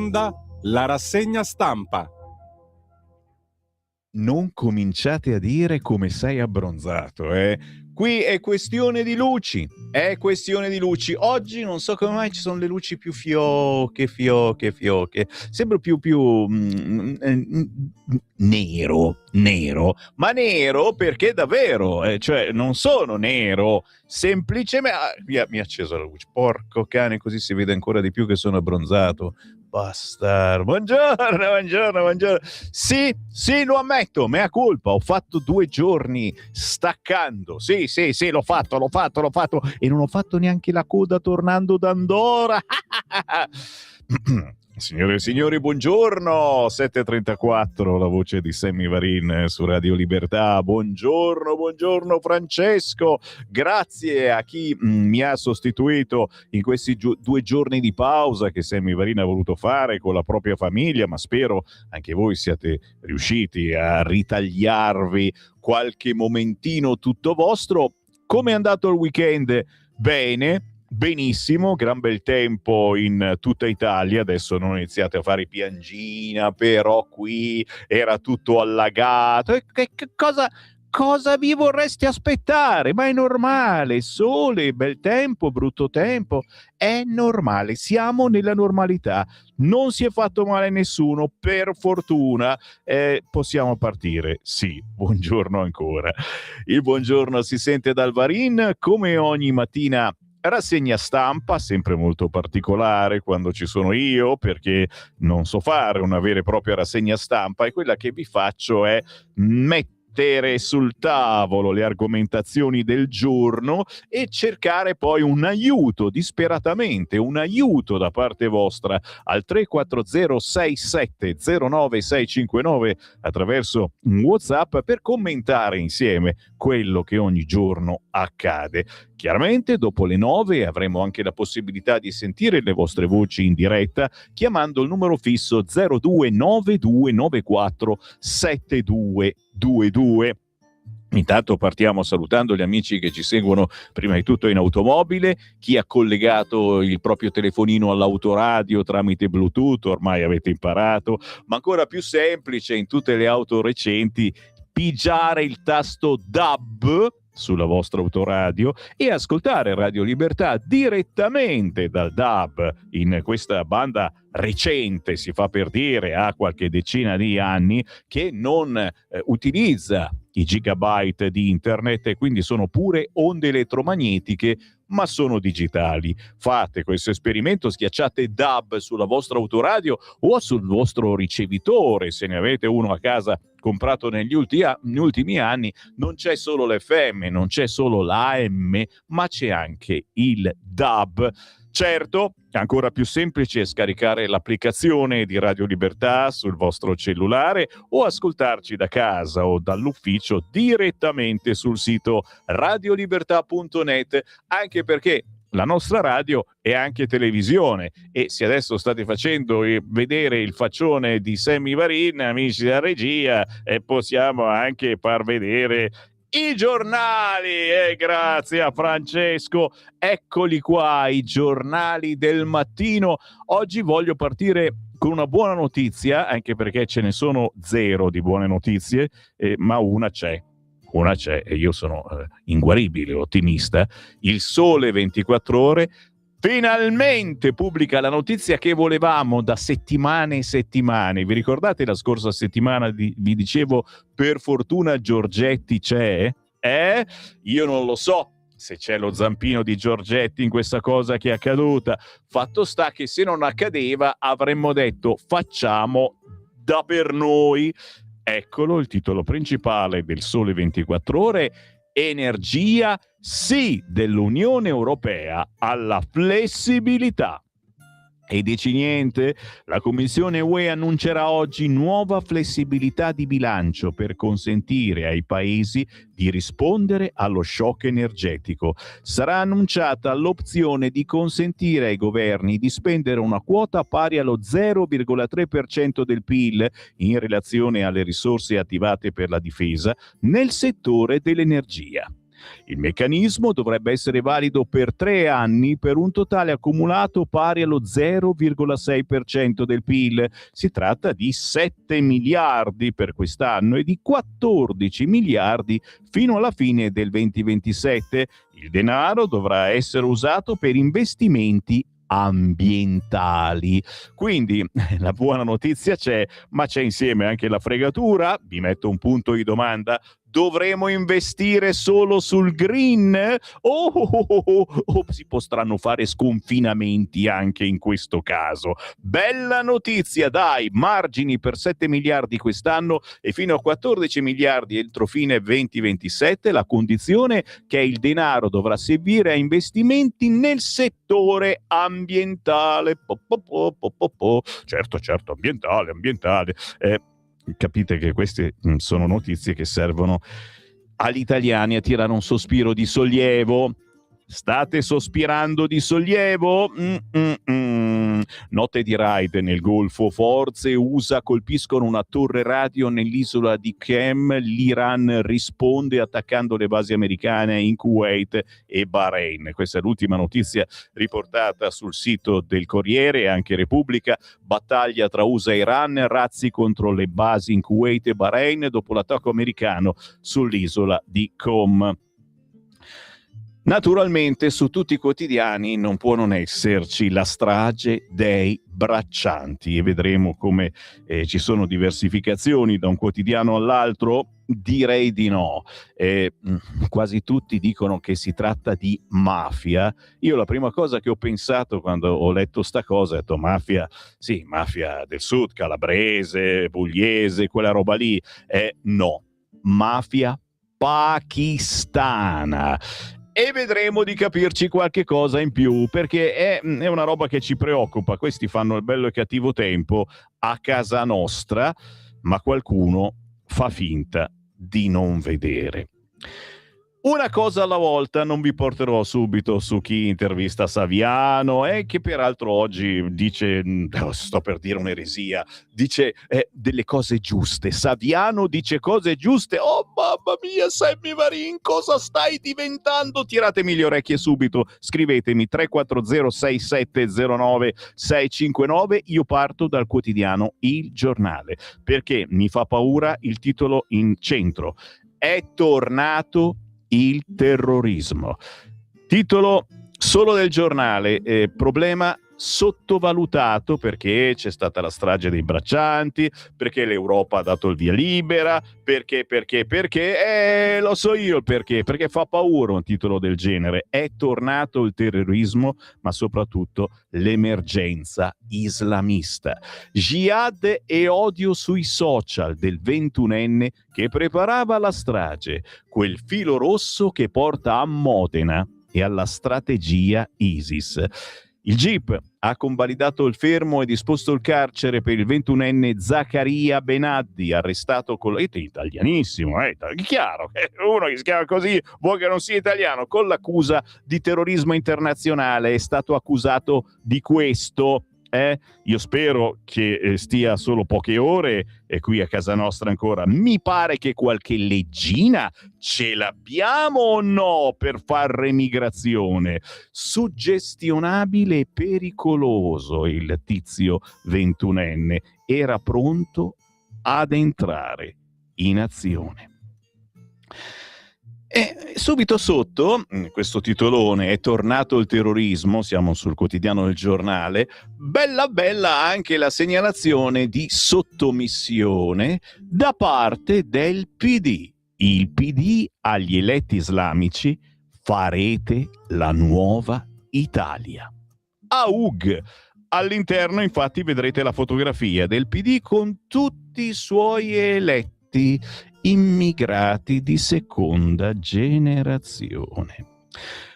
onda la rassegna stampa. Non cominciate a dire come sei abbronzato, eh? Qui è questione di luci, è questione di luci. Oggi non so come mai ci sono le luci più fioche. Sembra più nero, ma nero perché davvero, cioè non sono nero, semplicemente... mi ha acceso la luce, porco cane, così si vede ancora di più che sono abbronzato. Bastardo. Buongiorno. Sì, lo ammetto, mea culpa, ho fatto 2 giorni staccando. Sì, l'ho fatto e non ho fatto neanche la coda tornando da Andorra. Signore e signori, buongiorno. 7:34, la voce di Sammy Varin su Radio Libertà. Buongiorno Francesco. Grazie a chi mi ha sostituito in questi 2 giorni di pausa che Sammy Varin ha voluto fare con la propria famiglia, ma spero anche voi siate riusciti a ritagliarvi qualche momentino tutto vostro. Come è andato il weekend? Bene. Benissimo, gran bel tempo in tutta Italia. Adesso non iniziate a fare piangina, però qui era tutto allagato. E che cosa vi vorreste aspettare? Ma è normale, sole, bel tempo, brutto tempo, è normale, siamo nella normalità, non si è fatto male a nessuno, per fortuna. Possiamo partire? Sì, buongiorno ancora. Il buongiorno si sente dal Varin, come ogni mattina. Rassegna stampa, sempre molto particolare quando ci sono io, perché non so fare una vera e propria rassegna stampa, e quella che vi faccio è mettere sul tavolo le argomentazioni del giorno e cercare poi un aiuto, disperatamente un aiuto da parte vostra al 3406709659 attraverso un WhatsApp per commentare insieme quello che ogni giorno accade. Chiaramente dopo le 9 avremo anche la possibilità di sentire le vostre voci in diretta chiamando il numero fisso 0292947222. Intanto partiamo salutando gli amici che ci seguono prima di tutto in automobile, chi ha collegato il proprio telefonino all'autoradio tramite Bluetooth, ormai avete imparato, ma ancora più semplice in tutte le auto recenti, pigiare il tasto DAB sulla vostra autoradio e ascoltare Radio Libertà direttamente dal DAB in questa banda recente, si fa per dire, ha qualche decina di anni, che non utilizza i gigabyte di internet e quindi sono pure onde elettromagnetiche, ma sono digitali. Fate questo esperimento, schiacciate DAB sulla vostra autoradio o sul vostro ricevitore, se ne avete uno a casa comprato negli ultimi anni. Non c'è solo l'FM, non c'è solo l'AM, ma c'è anche il DAB. Certo, ancora più semplice è scaricare l'applicazione di Radio Libertà sul vostro cellulare o ascoltarci da casa o dall'ufficio direttamente sul sito radiolibertà.net, anche perché la nostra radio è anche televisione e se adesso state facendo vedere il faccione di Sammy Varin, amici della regia, possiamo anche far vedere i giornali. Grazie a Francesco, eccoli qua i giornali del mattino. Oggi voglio partire con una buona notizia, anche perché ce ne sono 0 di buone notizie, ma una c'è e io sono inguaribile ottimista. Il Sole 24 Ore finalmente pubblica la notizia che volevamo da settimane e settimane. Vi ricordate la scorsa settimana vi dicevo per fortuna Giorgetti c'è? Io non lo so se c'è lo zampino di Giorgetti in questa cosa che è accaduta. Fatto sta che se non accadeva avremmo detto facciamo da per noi. Eccolo il titolo principale del Sole 24 Ore. Energia, sì dell'Unione Europea alla flessibilità. E dici niente? La Commissione UE annuncerà oggi nuova flessibilità di bilancio per consentire ai paesi di rispondere allo shock energetico. Sarà annunciata l'opzione di consentire ai governi di spendere una quota pari allo 0,3% del PIL in relazione alle risorse attivate per la difesa nel settore dell'energia. Il meccanismo dovrebbe essere valido per 3 anni per un totale accumulato pari allo 0,6% del PIL. Si tratta di 7 miliardi per quest'anno e di 14 miliardi fino alla fine del 2027. Il denaro dovrà essere usato per investimenti ambientali. Quindi la buona notizia c'è, ma c'è insieme anche la fregatura. Vi metto un punto di domanda: dovremo investire solo sul green? O si potranno fare sconfinamenti anche in questo caso? Bella notizia, dai, margini per 7 miliardi quest'anno e fino a 14 miliardi entro fine 2027, la condizione che il denaro dovrà servire a investimenti nel settore ambientale. Certo, ambientale. Capite che queste sono notizie che servono agli italiani a tirare un sospiro di sollievo. State sospirando di sollievo? Notte di raid nel Golfo, forze USA colpiscono una torre radio nell'isola di Qem, l'Iran risponde attaccando le basi americane in Kuwait e Bahrain. Questa è l'ultima notizia riportata sul sito del Corriere e anche Repubblica. Battaglia tra USA e Iran, razzi contro le basi in Kuwait e Bahrain dopo l'attacco americano sull'isola di Qom. Naturalmente su tutti i quotidiani non può non esserci la strage dei braccianti e vedremo come ci sono diversificazioni da un quotidiano all'altro. Direi di no. Quasi tutti dicono che si tratta di mafia. Io la prima cosa che ho pensato quando ho letto sta cosa, ho detto mafia, sì, mafia del sud, calabrese, pugliese, quella roba lì. No, mafia pakistana. E vedremo di capirci qualche cosa in più, perché è una roba che ci preoccupa. Questi fanno il bello e cattivo tempo a casa nostra, ma qualcuno fa finta di non vedere. Una cosa alla volta, non vi porterò subito su chi intervista Saviano che peraltro oggi dice, sto per dire un'eresia, dice delle cose giuste. Saviano dice cose giuste. Oh mamma mia, Sammy Varin, cosa stai diventando? Tiratemi le orecchie subito, scrivetemi 340 6709 659. Io parto dal quotidiano Il Giornale, perché mi fa paura il titolo in centro. È tornato il terrorismo. Titolo solo del Giornale, problema sottovalutato perché c'è stata la strage dei braccianti, perché l'Europa ha dato il via libera, perché lo so io il perché fa paura un titolo del genere. È tornato il terrorismo, ma soprattutto l'emergenza islamista. Jihad e odio sui social del 21enne che preparava la strage, quel filo rosso che porta a Modena e alla strategia ISIS. Il GIP ha convalidato il fermo e disposto il carcere per il 21enne Zaccaria Benaddi, arrestato con italianissimo, chiaro, uno che si chiama così vuoi che non sia italiano, con l'accusa di terrorismo internazionale. È stato accusato di questo. Io spero che stia solo poche ore qui a casa nostra ancora. Mi pare che qualche leggina ce l'abbiamo o no per far remigrazione. Suggestionabile e pericoloso il tizio 21enne, era pronto ad entrare in azione. E subito sotto, questo titolone, è tornato il terrorismo, siamo sul quotidiano del Giornale, bella anche la segnalazione di sottomissione da parte del PD. Il PD agli eletti islamici: farete la nuova Italia. AUG. All'interno infatti vedrete la fotografia del PD con tutti i suoi eletti immigrati di seconda generazione.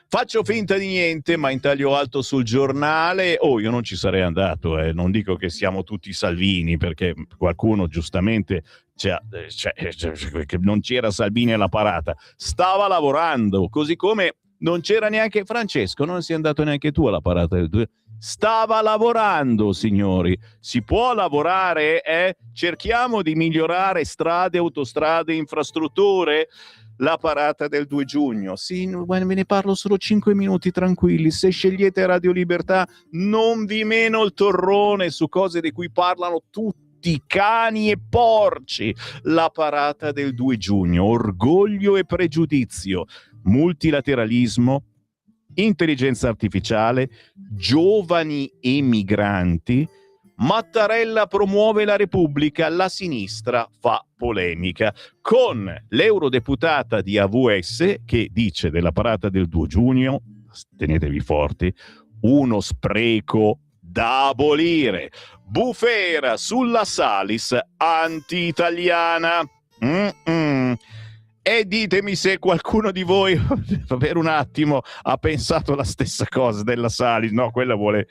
Faccio finta di niente, ma in taglio alto sul Giornale, io non ci sarei andato, non dico che siamo tutti Salvini, perché qualcuno giustamente che non c'era Salvini alla parata, stava lavorando, così come non c'era neanche Francesco, non sei andato neanche tu alla parata del stava lavorando, signori. Si può lavorare, cerchiamo di migliorare strade, autostrade, infrastrutture. La parata del 2 giugno, sì, ve ne parlo solo 5 minuti, tranquilli. Se scegliete Radio Libertà non vi meno il torrone su cose di cui parlano tutti cani e porci. La parata del 2 giugno, orgoglio e pregiudizio, multilateralismo, intelligenza artificiale, giovani e migranti. Mattarella promuove la Repubblica, la sinistra fa polemica, con l'eurodeputata di AVS che dice della parata del 2 giugno, tenetevi forti, uno spreco da abolire. Bufera sulla Salis anti-italiana. E ditemi se qualcuno di voi per un attimo ha pensato la stessa cosa della Salis. No, quella vuole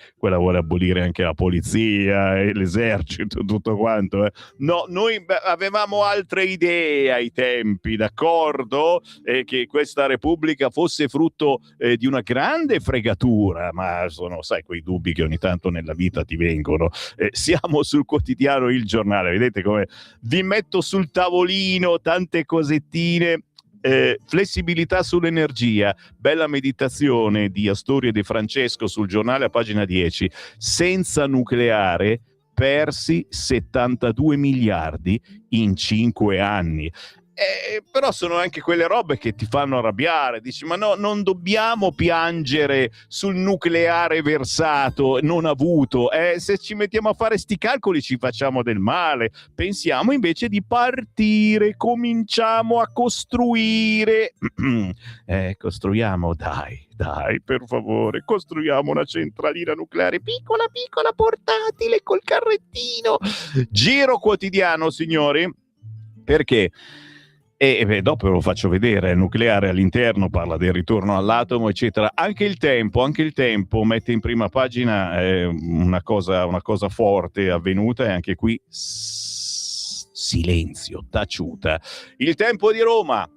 abolire anche la polizia e l'esercito, tutto quanto. No, noi avevamo altre idee ai tempi, d'accordo? Che questa Repubblica fosse frutto di una grande fregatura, ma sono, sai, quei dubbi che ogni tanto nella vita ti vengono. Siamo sul quotidiano Il Giornale, vedete come vi metto sul tavolino tante cosettine. Flessibilità sull'energia, bella meditazione di Astorio e De Francesco sul Giornale a pagina 10. Senza nucleare persi 72 miliardi in 5 anni. Però sono anche quelle robe che ti fanno arrabbiare. Dici, ma no, non dobbiamo piangere sul nucleare versato, non avuto. Se ci mettiamo a fare sti calcoli ci facciamo del male. Pensiamo invece di partire, cominciamo a costruire. Costruiamo, dai, per favore, costruiamo una centralina nucleare piccola, portatile, col carrettino. Giro quotidiano, signori, perché... E dopo ve lo faccio vedere, il nucleare all'interno parla del ritorno all'atomo, eccetera. Anche il tempo mette in prima pagina una cosa forte avvenuta, e anche qui silenzio, taciuta. Il Tempo di Roma,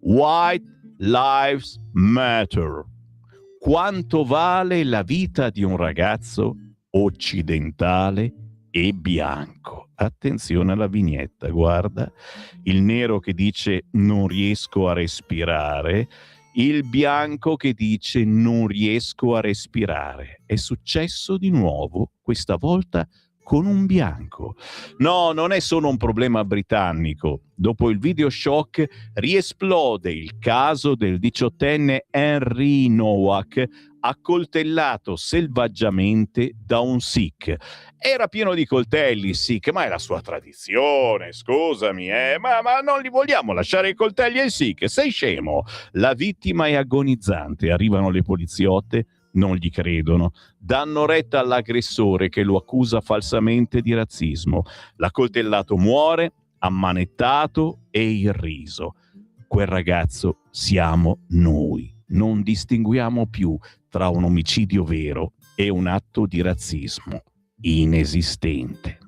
White Lives Matter. Quanto vale la vita di un ragazzo occidentale e bianco? Attenzione alla vignetta, guarda, il nero che dice non riesco a respirare, il bianco che dice non riesco a respirare. È successo di nuovo, questa volta con un bianco. No, non è solo un problema britannico. Dopo il video shock riesplode il caso del 18enne Henry Nowak, accoltellato selvaggiamente da un Sikh. Era pieno di coltelli, Sikh, ma è la sua tradizione, scusami, ma non li vogliamo lasciare i coltelli ai Sikh? Sei scemo? La vittima è agonizzante, arrivano le poliziotte, non gli credono, danno retta all'aggressore che lo accusa falsamente di razzismo. L'accoltellato muore, ammanettato e irriso. Quel ragazzo siamo noi. Non distinguiamo più tra un omicidio vero e un atto di razzismo inesistente.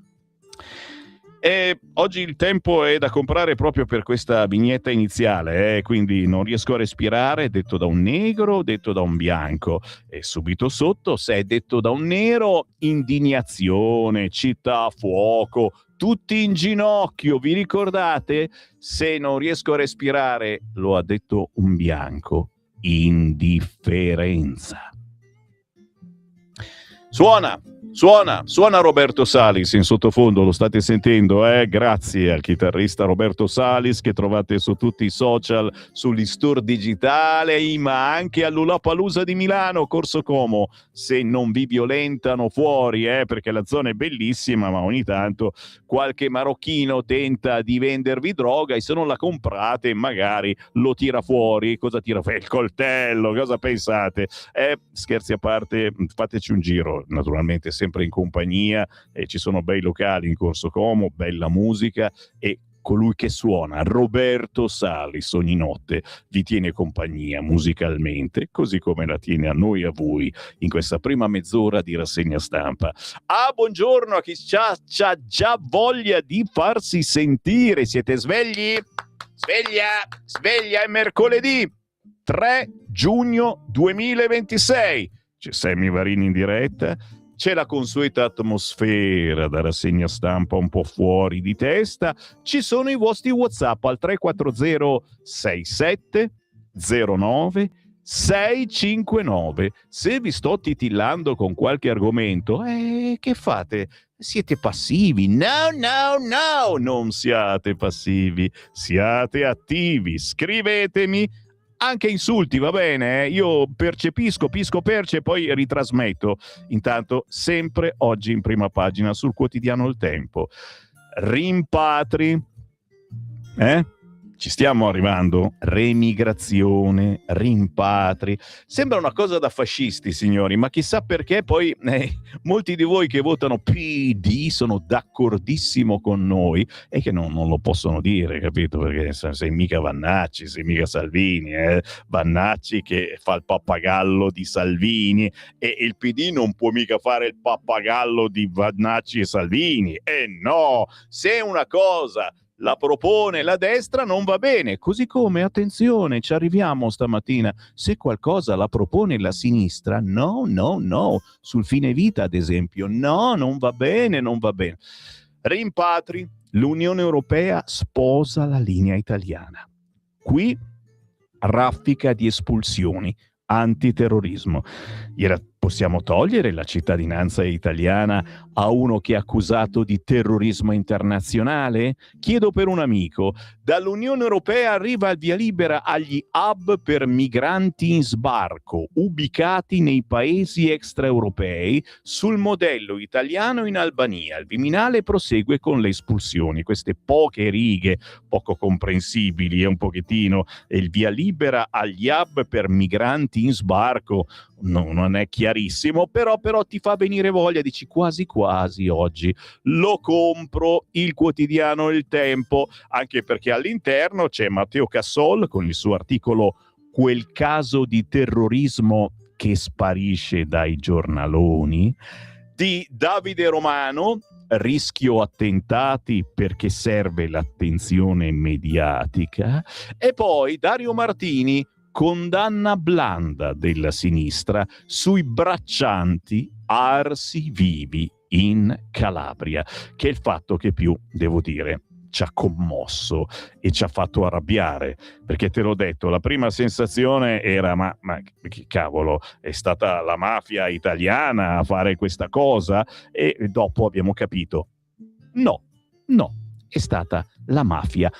E oggi il Tempo è da comprare proprio per questa vignetta iniziale, quindi non riesco a respirare, detto da un negro, detto da un bianco, e subito sotto, se è detto da un nero, indignazione, città a fuoco, tutti in ginocchio, vi ricordate? Se non riesco a respirare, lo ha detto un bianco, indifferenza. Suona Roberto Salis in sottofondo, lo state sentendo, grazie al chitarrista Roberto Salis, che trovate su tutti i social, sugli store digitali, ma anche all'Lollapalooza di Milano, Corso Como, se non vi violentano fuori, perché la zona è bellissima, ma ogni tanto qualche marocchino tenta di vendervi droga, e se non la comprate magari lo tira fuori. Cosa tira fuori? Il coltello, cosa pensate? Scherzi a parte, fateci un giro, naturalmente sempre in compagnia, ci sono bei locali in Corso Como, bella musica, e colui che suona, Roberto Salis, ogni notte vi tiene compagnia musicalmente, così come la tiene a noi e a voi in questa prima mezz'ora di rassegna stampa. Buongiorno a chi c'ha già voglia di farsi sentire. Siete svegli? Sveglia, è mercoledì 3 giugno 2026. c'è Sammy Varini in diretta, c'è la consueta atmosfera da rassegna stampa un po' fuori di testa, ci sono i vostri WhatsApp al 340 67 09 659. Se vi sto titillando con qualche argomento, che fate? Siete passivi? No, non siate passivi, siate attivi, scrivetemi, anche insulti, va bene? Io percepisco, poi ritrasmetto. Intanto, sempre oggi in prima pagina sul quotidiano Il Tempo. Rimpatri, ci stiamo arrivando, remigrazione, rimpatri, sembra una cosa da fascisti, signori, ma chissà perché poi molti di voi che votano PD sono d'accordissimo con noi e che non lo possono dire, capito? Perché sei mica Vannacci, sei mica Salvini, Vannacci che fa il pappagallo di Salvini e il PD non può mica fare il pappagallo di Vannacci e Salvini, no, se una cosa la propone la destra non va bene, così come, attenzione, ci arriviamo stamattina, se qualcosa la propone la sinistra, no, sul fine vita ad esempio, no, non va bene. Rimpatri, l'Unione Europea sposa la linea italiana. Qui raffica di espulsioni, antiterrorismo. Gliela possiamo togliere la cittadinanza italiana a uno che è accusato di terrorismo internazionale? Chiedo per un amico. Dall'Unione Europea arriva il via libera agli hub per migranti in sbarco, ubicati nei paesi extraeuropei, sul modello italiano in Albania. Il Viminale prosegue con le espulsioni. Queste poche righe, poco comprensibili, un pochettino, il via libera agli hub per migranti in sbarco, no, non è chiarissimo, però ti fa venire voglia, dici quasi oggi lo compro il quotidiano Il Tempo, anche perché all'interno c'è Matteo Cassol con il suo articolo Quel caso di terrorismo che sparisce dai giornaloni, di Davide Romano, Rischio attentati perché serve l'attenzione mediatica, e poi Dario Martini, Condanna blanda della sinistra sui braccianti arsi vivi in Calabria, che è il fatto che più, devo dire, ci ha commosso e ci ha fatto arrabbiare, perché te l'ho detto, la prima sensazione era ma che cavolo, è stata la mafia italiana a fare questa cosa? E dopo abbiamo capito no, è stata la mafia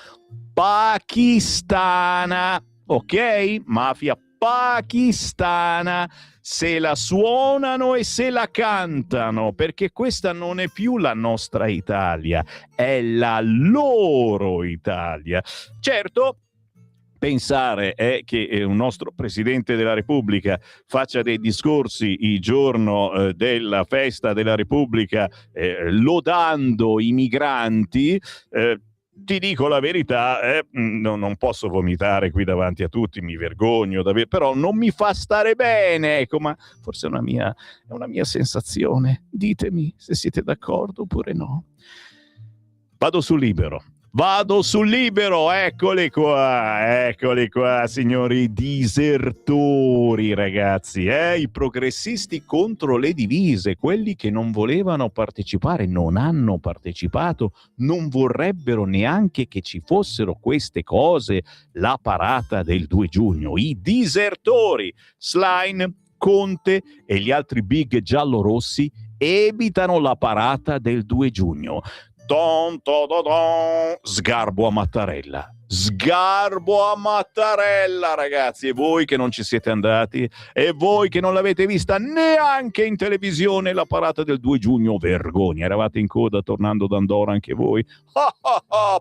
pakistana. Ok? Mafia pakistana, se la suonano e se la cantano, perché questa non è più la nostra Italia, è la loro Italia. Certo, pensare che un nostro Presidente della Repubblica faccia dei discorsi il giorno della festa della Repubblica lodando i migranti, ti dico la verità, non posso vomitare qui davanti a tutti, mi vergogno davvero, però non mi fa stare bene, ecco, ma forse è una mia sensazione. Ditemi se siete d'accordo oppure no. Vado sul Libero, eccoli qua, signori disertori, ragazzi, i progressisti contro le divise, quelli che non volevano partecipare, non hanno partecipato, non vorrebbero neanche che ci fossero queste cose, la parata del 2 giugno, i disertori, Schlein, Conte e gli altri big giallorossi evitano la parata del 2 giugno. Sgarbo a Mattarella, ragazzi, e voi che non ci siete andati e voi che non l'avete vista neanche in televisione la parata del 2 giugno, vergogna, eravate in coda tornando da Andorra anche voi,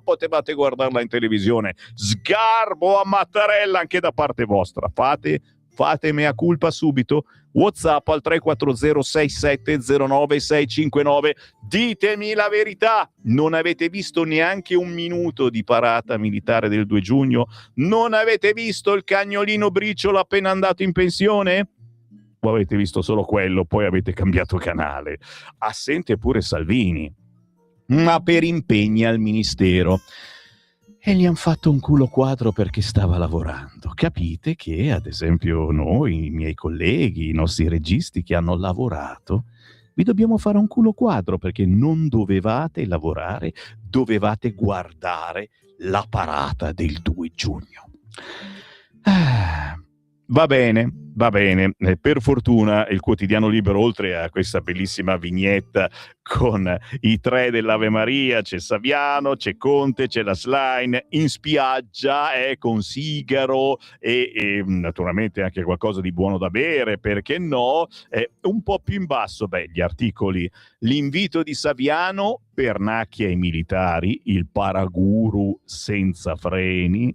potevate guardarla in televisione. Sgarbo a Mattarella anche da parte vostra, fate mea culpa subito. WhatsApp al 340 6709 659. Ditemi la verità, non avete visto neanche un minuto di parata militare del 2 giugno? Non avete visto il cagnolino briciolo appena andato in pensione? O avete visto solo quello, poi avete cambiato canale? Assente pure Salvini, ma per impegni al ministero. e gli han fatto un culo quadro perché stava lavorando. Capite che, ad esempio, noi, i miei colleghi, i nostri registi che hanno lavorato, vi dobbiamo fare un culo quadro perché non dovevate lavorare, dovevate guardare la parata del 2 giugno. Va bene. Per fortuna il quotidiano Libero, oltre a questa bellissima vignetta con i tre dell'Ave Maria, c'è Saviano, c'è Conte, c'è la Schlein in spiaggia con sigaro e naturalmente anche qualcosa di buono da bere, perché no? Un po' più in basso, gli articoli: l'invito di Saviano, pernacchia ai militari, il paraguru senza freni.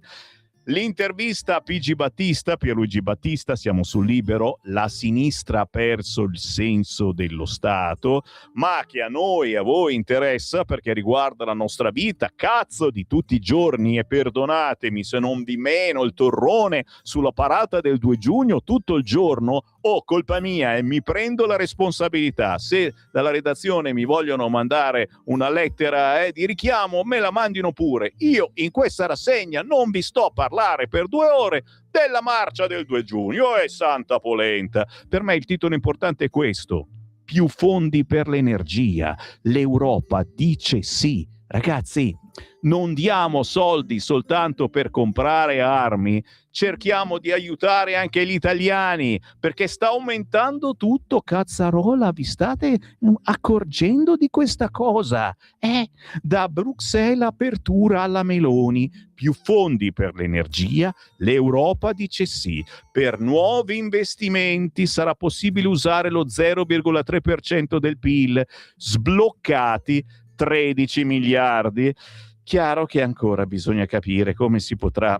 L'intervista a Pierluigi Battista, siamo sul Libero, la sinistra ha perso il senso dello Stato, ma che a noi, a voi interessa perché riguarda la nostra vita, cazzo, di tutti i giorni, e perdonatemi se non vi meno il torrone sulla parata del 2 giugno tutto il giorno, colpa mia e mi prendo la responsabilità. Se dalla redazione mi vogliono mandare una lettera di richiamo, me la mandino pure. Io in questa rassegna non vi sto a parlare per 2 ore della marcia del 2 giugno e santa polenta. Per me il titolo importante è questo: più fondi per l'energia. L'Europa dice sì. Ragazzi, non diamo soldi soltanto per comprare armi, cerchiamo di aiutare anche gli italiani, perché sta aumentando tutto, cazzarola, vi state accorgendo di questa cosa? Da Bruxelles apertura alla Meloni, più fondi per l'energia, l'Europa dice sì, per nuovi investimenti sarà possibile usare lo 0,3% del PIL, sbloccati 13 miliardi. Chiaro che ancora bisogna capire come si potrà,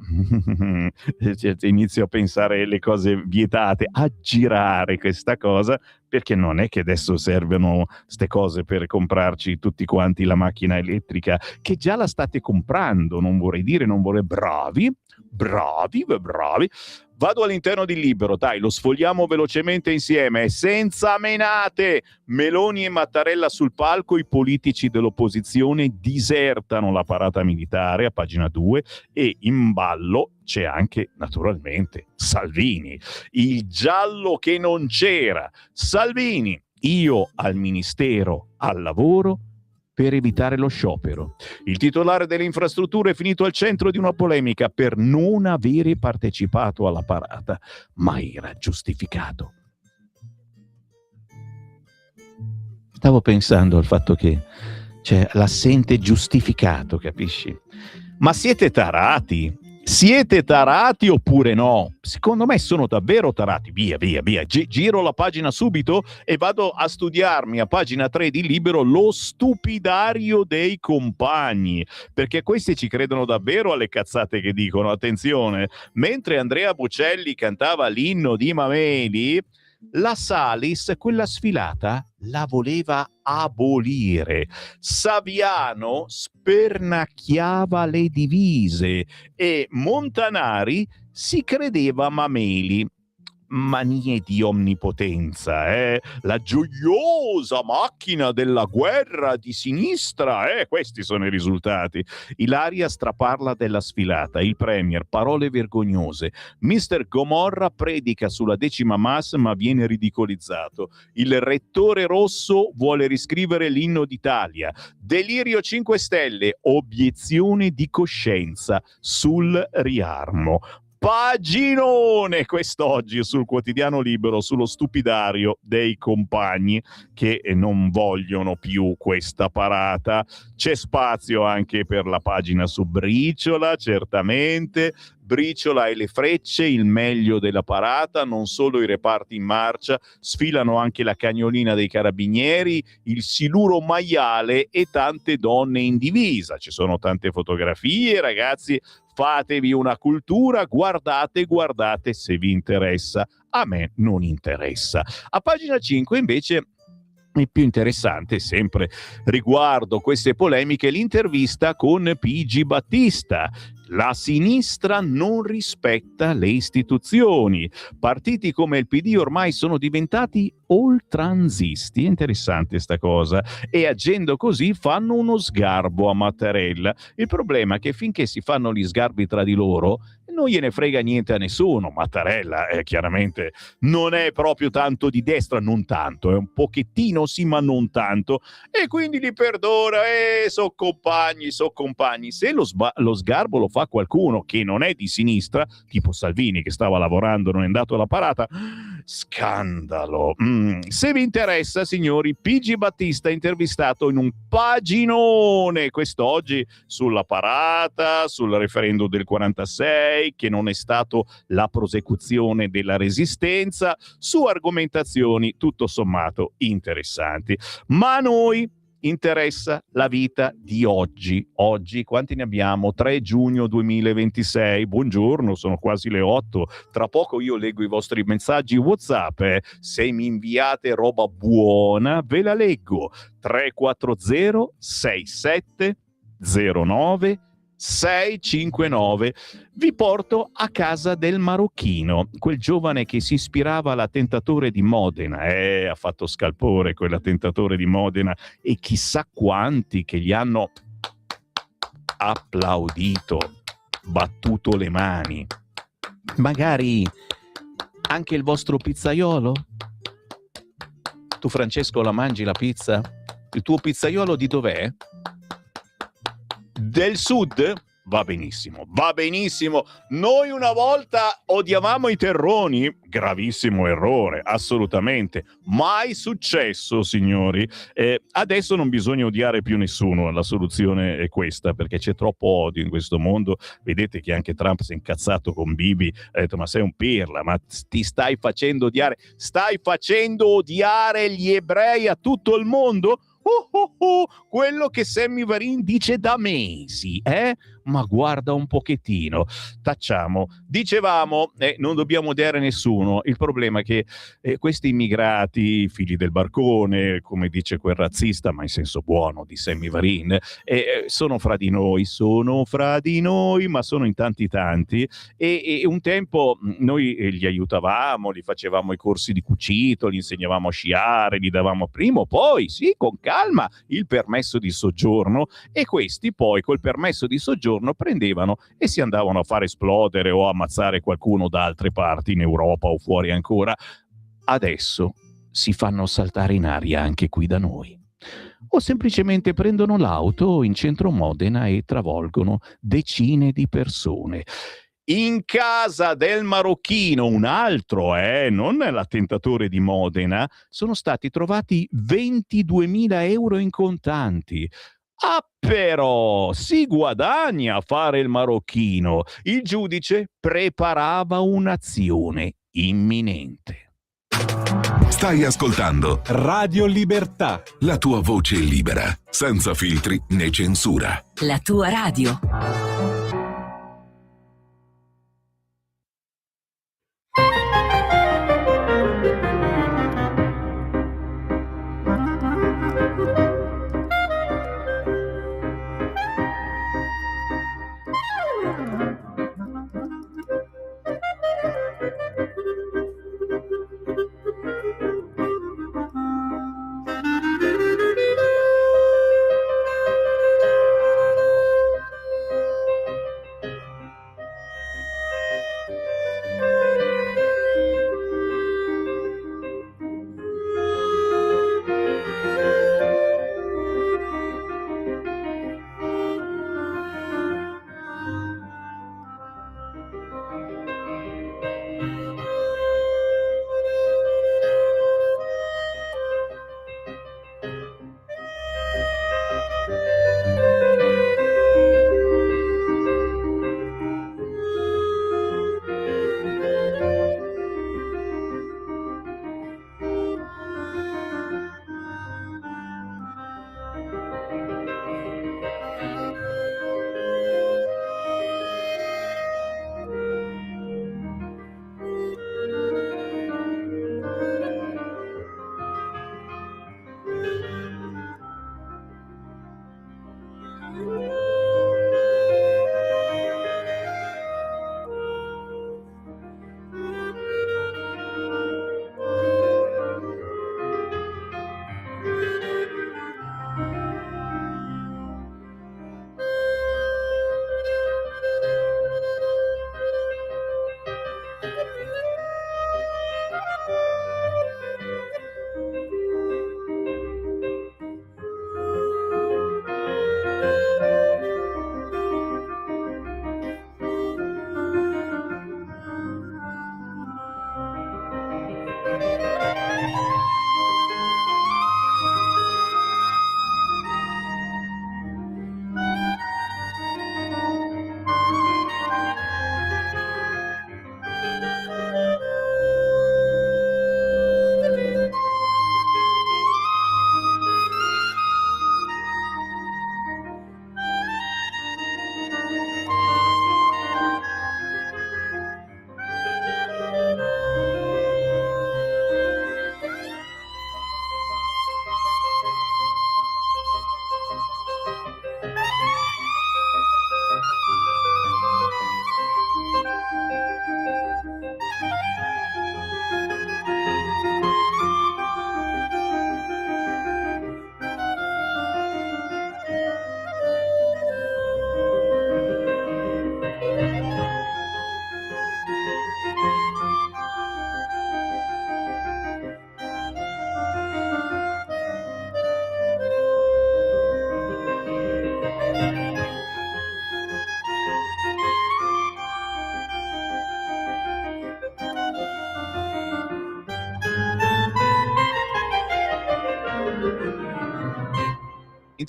inizio a pensare le cose vietate, aggirare questa cosa, perché non è che adesso servono ste cose per comprarci tutti quanti la macchina elettrica, che già la state comprando, bravi. Vado all'interno di Libero, dai, lo sfogliamo velocemente insieme, senza menate. Meloni e Mattarella sul palco, i politici dell'opposizione disertano la parata militare, a pagina 2, e in ballo c'è anche, naturalmente, Salvini, il giallo che non c'era. Salvini, io al Ministero, al lavoro, per evitare lo sciopero. Il titolare delle infrastrutture è finito al centro di una polemica per non avere partecipato alla parata, ma era giustificato. Stavo pensando al fatto che c'è l'assente giustificato, capisci? Ma siete tarati? Siete tarati oppure no? Secondo me sono davvero tarati. Via. Giro la pagina subito e vado a studiarmi a pagina 3 di Libero lo stupidario dei compagni, perché questi ci credono davvero alle cazzate che dicono. Attenzione, mentre Andrea Bocelli cantava l'inno di Mameli, la Salis quella sfilata la voleva abolire. Saviano spernacchiava le divise e Montanari si credeva Mameli. Manie di onnipotenza, la gioiosa macchina della guerra di sinistra, questi sono i risultati. Ilaria straparla della sfilata, il premier, parole vergognose, Mr. Gomorra predica sulla 10ª Mas ma viene ridicolizzato, il rettore Rosso vuole riscrivere l'inno d'Italia, delirio 5 Stelle, obiezione di coscienza sul riarmo. Paginone quest'oggi sul quotidiano Libero sullo stupidario dei compagni che non vogliono più questa parata. C'è spazio anche per la pagina su Briciola, certamente. Briciola e le frecce, il meglio della parata, non solo i reparti in marcia, sfilano anche la cagnolina dei carabinieri, il siluro maiale e tante donne in divisa. Ci sono tante fotografie, ragazzi, fatevi una cultura, guardate se vi interessa. A me non interessa. A pagina 5 invece il più interessante, sempre riguardo queste polemiche, l'intervista con P.G. Battista, La sinistra non rispetta le istituzioni. Partiti come il PD ormai sono diventati oltranzisti. È interessante sta cosa. E agendo così fanno uno sgarbo a Mattarella. Il problema è che finché si fanno gli sgarbi tra di loro, non gliene frega niente a nessuno. Mattarella chiaramente non è proprio tanto di destra, non tanto, è un pochettino sì, ma non tanto. E quindi li perdona, so compagni. Se lo sgarbo lo fa qualcuno che non è di sinistra, tipo Salvini che stava lavorando, non è andato alla parata, scandalo. Se vi interessa, signori, Pigi Battista intervistato in un paginone quest'oggi sulla parata, sul referendum del 46, che non è stato la prosecuzione della resistenza, su argomentazioni tutto sommato interessanti. Ma a noi interessa la vita di oggi. Oggi quanti ne abbiamo? 3 giugno 2026. Buongiorno, sono quasi le 8. Tra poco io leggo i vostri messaggi WhatsApp. Se mi inviate roba buona, ve la leggo. 340 6709 659. Vi porto a casa del marocchino, quel giovane che si ispirava all'attentatore di Modena. Ha fatto scalpore quell'attentatore di Modena, e chissà quanti che gli hanno applaudito, battuto le mani. Magari anche il vostro pizzaiolo? Tu, Francesco, la mangi la pizza? Il tuo pizzaiolo di dov'è? Del sud? Va benissimo, va benissimo. Noi una volta odiavamo i terroni, gravissimo errore, assolutamente. Mai successo, signori. Adesso non bisogna odiare più nessuno, la soluzione è questa, perché c'è troppo odio in questo mondo. Vedete che anche Trump si è incazzato con Bibi, ha detto: ma sei un pirla, ma ti stai facendo odiare gli ebrei a tutto il mondo? Quello che Sammy Varin dice da mesi, ma guarda un pochettino, tacciamo. Dicevamo, non dobbiamo odiare nessuno. Il problema è che questi immigrati, figli del barcone, come dice quel razzista, ma in senso buono, di Sammy Varin, sono fra di noi, ma sono in tanti. E un tempo noi li aiutavamo, gli facevamo i corsi di cucito, gli insegnavamo a sciare, gli davamo prima o poi, sì, con calma, il permesso di soggiorno, e questi poi col permesso di soggiorno prendevano e si andavano a far esplodere o ammazzare qualcuno da altre parti in Europa o fuori ancora. Adesso si fanno saltare in aria anche qui da noi. O semplicemente prendono l'auto in centro Modena e travolgono decine di persone. In casa del marocchino, un altro, non l'attentatore di Modena, sono stati trovati 22.000 euro in contanti. Ah, però si guadagna a fare il marocchino. Il giudice preparava un'azione imminente. Stai ascoltando Radio Libertà. la tua voce libera, senza filtri né censura. La tua radio.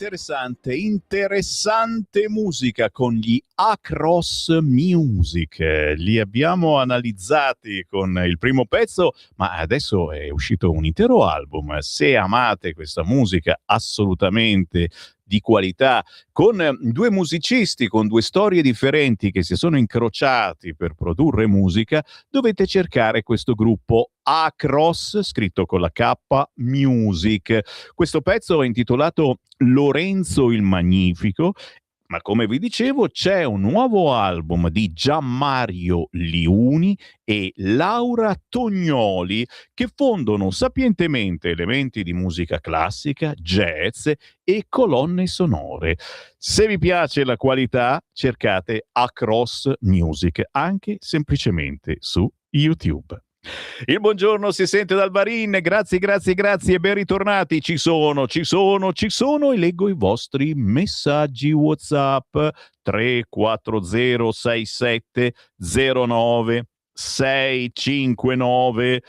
interessante musica con gli Across Music. Li abbiamo analizzati con il primo pezzo, ma adesso è uscito un intero album. Se amate questa musica assolutamente di qualità, con due musicisti, con due storie differenti che si sono incrociati per produrre musica, dovete cercare questo gruppo Across, scritto con la K, Music. Questo pezzo è intitolato Lorenzo il Magnifico, ma come vi dicevo c'è un nuovo album di Gianmario Liuni e Laura Tognoli che fondono sapientemente elementi di musica classica, jazz e colonne sonore. Se vi piace la qualità, cercate Across Music anche semplicemente su YouTube. Il buongiorno si sente dal Varin, grazie e ben ritornati. Ci sono e leggo i vostri messaggi WhatsApp 3406709 659.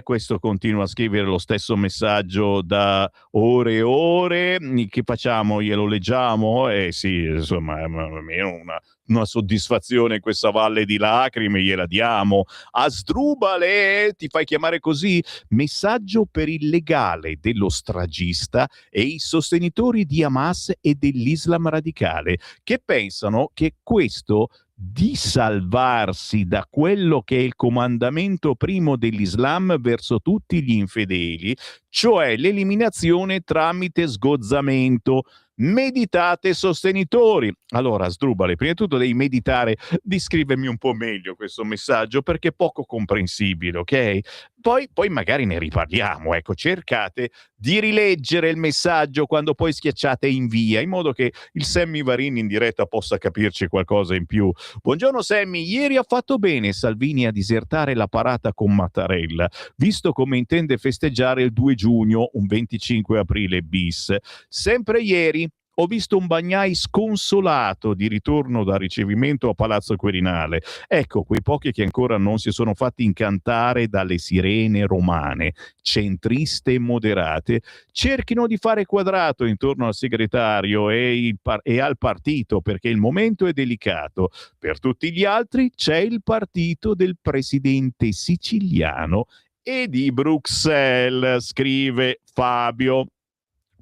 Questo continua a scrivere lo stesso messaggio da ore e ore. Che facciamo? Glielo leggiamo? Sì, insomma, almeno una soddisfazione in questa valle di lacrime gliela diamo. Asdrubale, ti fai chiamare così? Messaggio per il legale dello stragista e i sostenitori di Hamas e dell'Islam radicale che pensano che questo di salvarsi da quello che è il comandamento primo dell'Islam verso tutti gli infedeli, cioè l'eliminazione tramite sgozzamento. Meditate, sostenitori. Allora, Asdrubale, prima di tutto devi meditare di scrivermi un po' meglio questo messaggio perché è poco comprensibile, ok? Poi magari ne riparliamo, ecco, cercate di rileggere il messaggio quando poi schiacciate invia, in modo che il Sammy Varin in diretta possa capirci qualcosa in più. Buongiorno Sammy, ieri ha fatto bene Salvini a disertare la parata con Mattarella, visto come intende festeggiare il 2 giugno, un 25 aprile bis. Sempre ieri ho visto un Bagnai sconsolato di ritorno da ricevimento a Palazzo Quirinale. Ecco, quei pochi che ancora non si sono fatti incantare dalle sirene romane, centriste e moderate, cerchino di fare quadrato intorno al segretario e al partito, perché il momento è delicato. Per tutti gli altri c'è il partito del presidente siciliano e di Bruxelles, scrive Fabio.